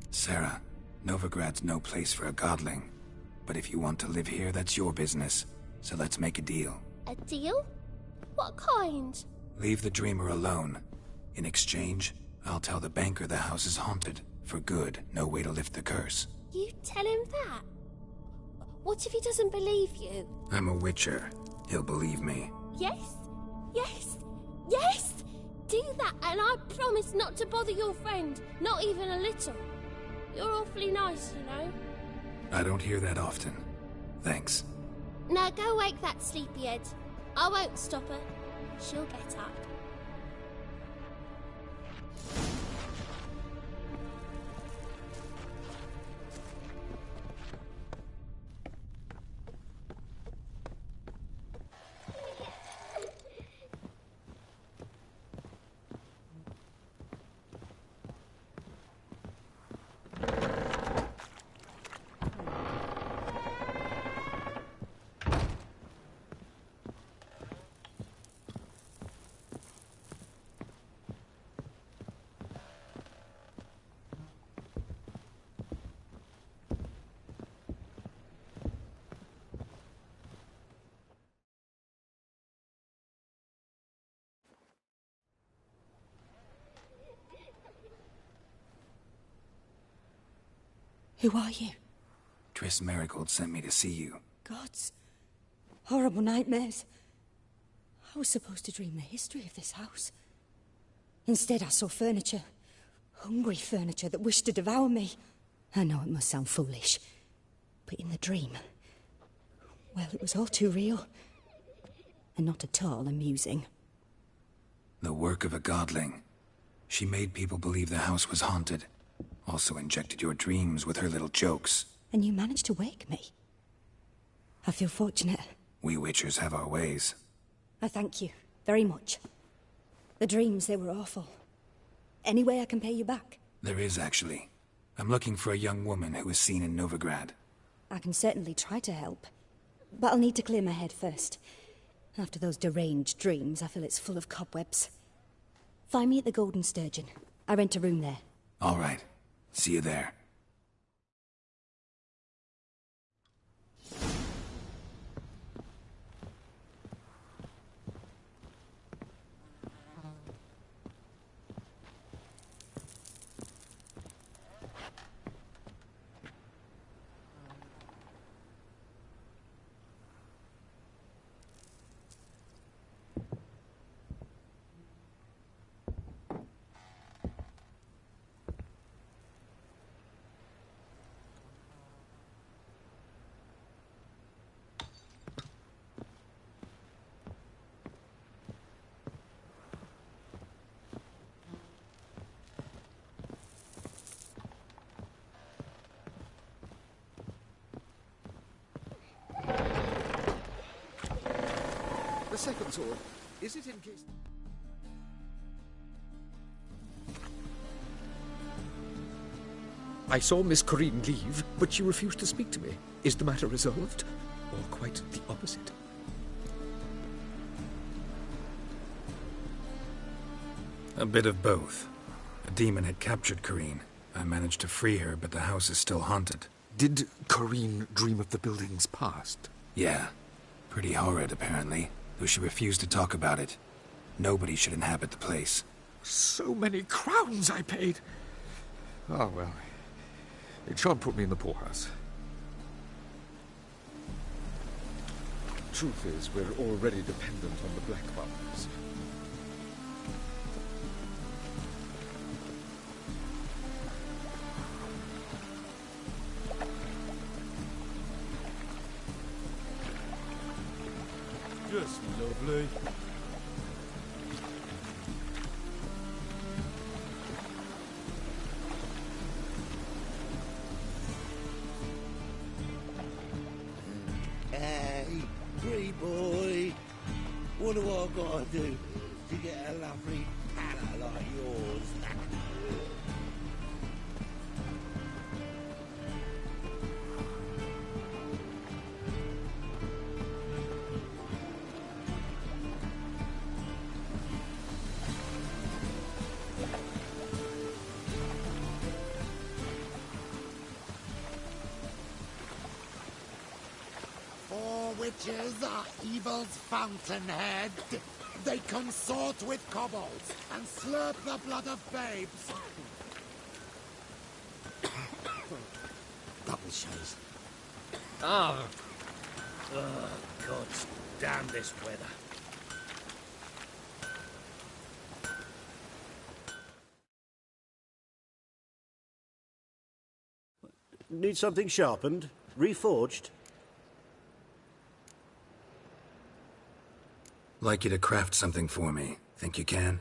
Sarah, Novigrad's no place for a godling. But if you want to live here, that's your business. So let's make a deal. A deal? What kind? Leave the dreamer alone. In exchange, I'll tell the banker the house is haunted. For good, no way to lift the curse. You tell him that? What if he doesn't believe you? I'm a witcher. He'll believe me. Yes? Yes? Yes! Do that and I promise not to bother your friend. Not even a little. You're awfully nice, you know. I don't hear that often. Thanks. Now go wake that sleepyhead. I won't stop her. She'll get up. Who are you? Triss Marigold sent me to see you. Gods. Horrible nightmares. I was supposed to dream the history of this house. Instead, I saw furniture. Hungry furniture that wished to devour me. I know it must sound foolish, but in the dream, well, it was all too real. And not at all amusing. The work of a godling. She made people believe the house was haunted. Also injected your dreams with her little jokes. And you managed to wake me. I feel fortunate. We witchers have our ways. I thank you very much. The dreams, they were awful. Any way I can pay you back? There is, actually. I'm looking for a young woman who was seen in Novigrad. I can certainly try to help. But I'll need to clear my head first. After those deranged dreams, I feel it's full of cobwebs. Find me at the Golden Sturgeon. I rent a room there. All right. See you there. second sword. Is it in case... I saw Miss Corinne leave, but she refused to speak to me. Is the matter resolved? Or quite the opposite? A bit of both. A demon had captured Corinne. I managed to free her, but the house is still haunted. Did Corinne dream of the building's past? Yeah. Pretty horrid, apparently, though she refused to talk about it. Nobody should inhabit the place. So many crowns I paid! Oh, well. It shan't put me in the poorhouse. Truth is, we're already dependent on the black marks. Just lovely. Hey, pretty boy. What do I gotta do to get a lovely palate like yours? Four witches are evil's fountainhead. They consort with kobolds and slurp the blood of babes. Double shows. Oh. Oh, God damn this weather. Need something sharpened? Reforged? Like you to craft something for me. Think you can?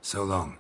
So long.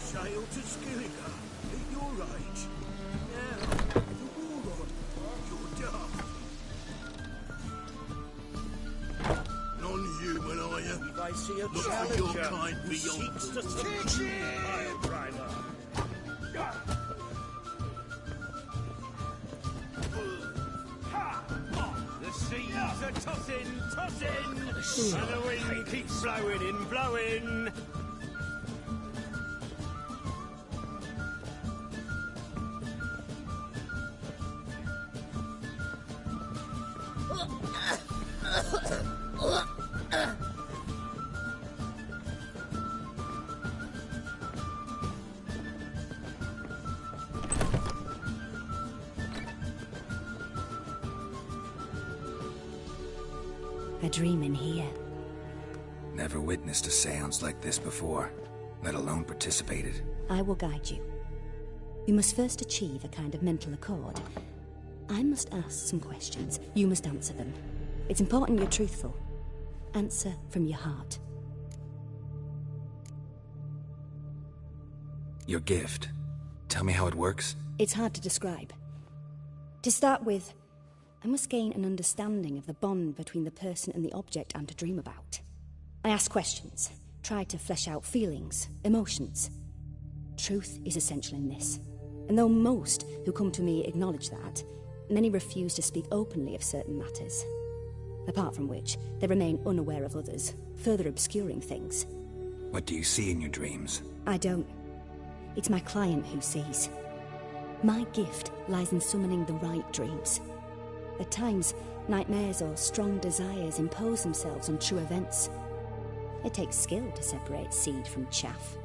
Sail to Skillinger at your age. Now, the warlord, you're daft. Non-human, are you? If I see a Look for challenger your kind who beyond. seeks to subdue you, Iron Driver. The seas are tossing, tossing, and the wind keeps blowing and blowing. A dream in here. Never witnessed a seance like this before, let alone participated. I will guide you. You must first achieve a kind of mental accord. I must ask some questions. You must answer them. It's important you're truthful. Answer from your heart. Your gift. Tell me how it works. It's hard to describe. To start with, I must gain an understanding of the bond between the person and the object I'm to dream about. I ask questions, try to flesh out feelings, emotions. Truth is essential in this. And though most who come to me acknowledge that, many refuse to speak openly of certain matters. Apart from which, they remain unaware of others, further obscuring things. What do you see in your dreams? I don't. It's my client who sees. My gift lies in summoning the right dreams. At times, nightmares or strong desires impose themselves on true events. It takes skill to separate seed from chaff.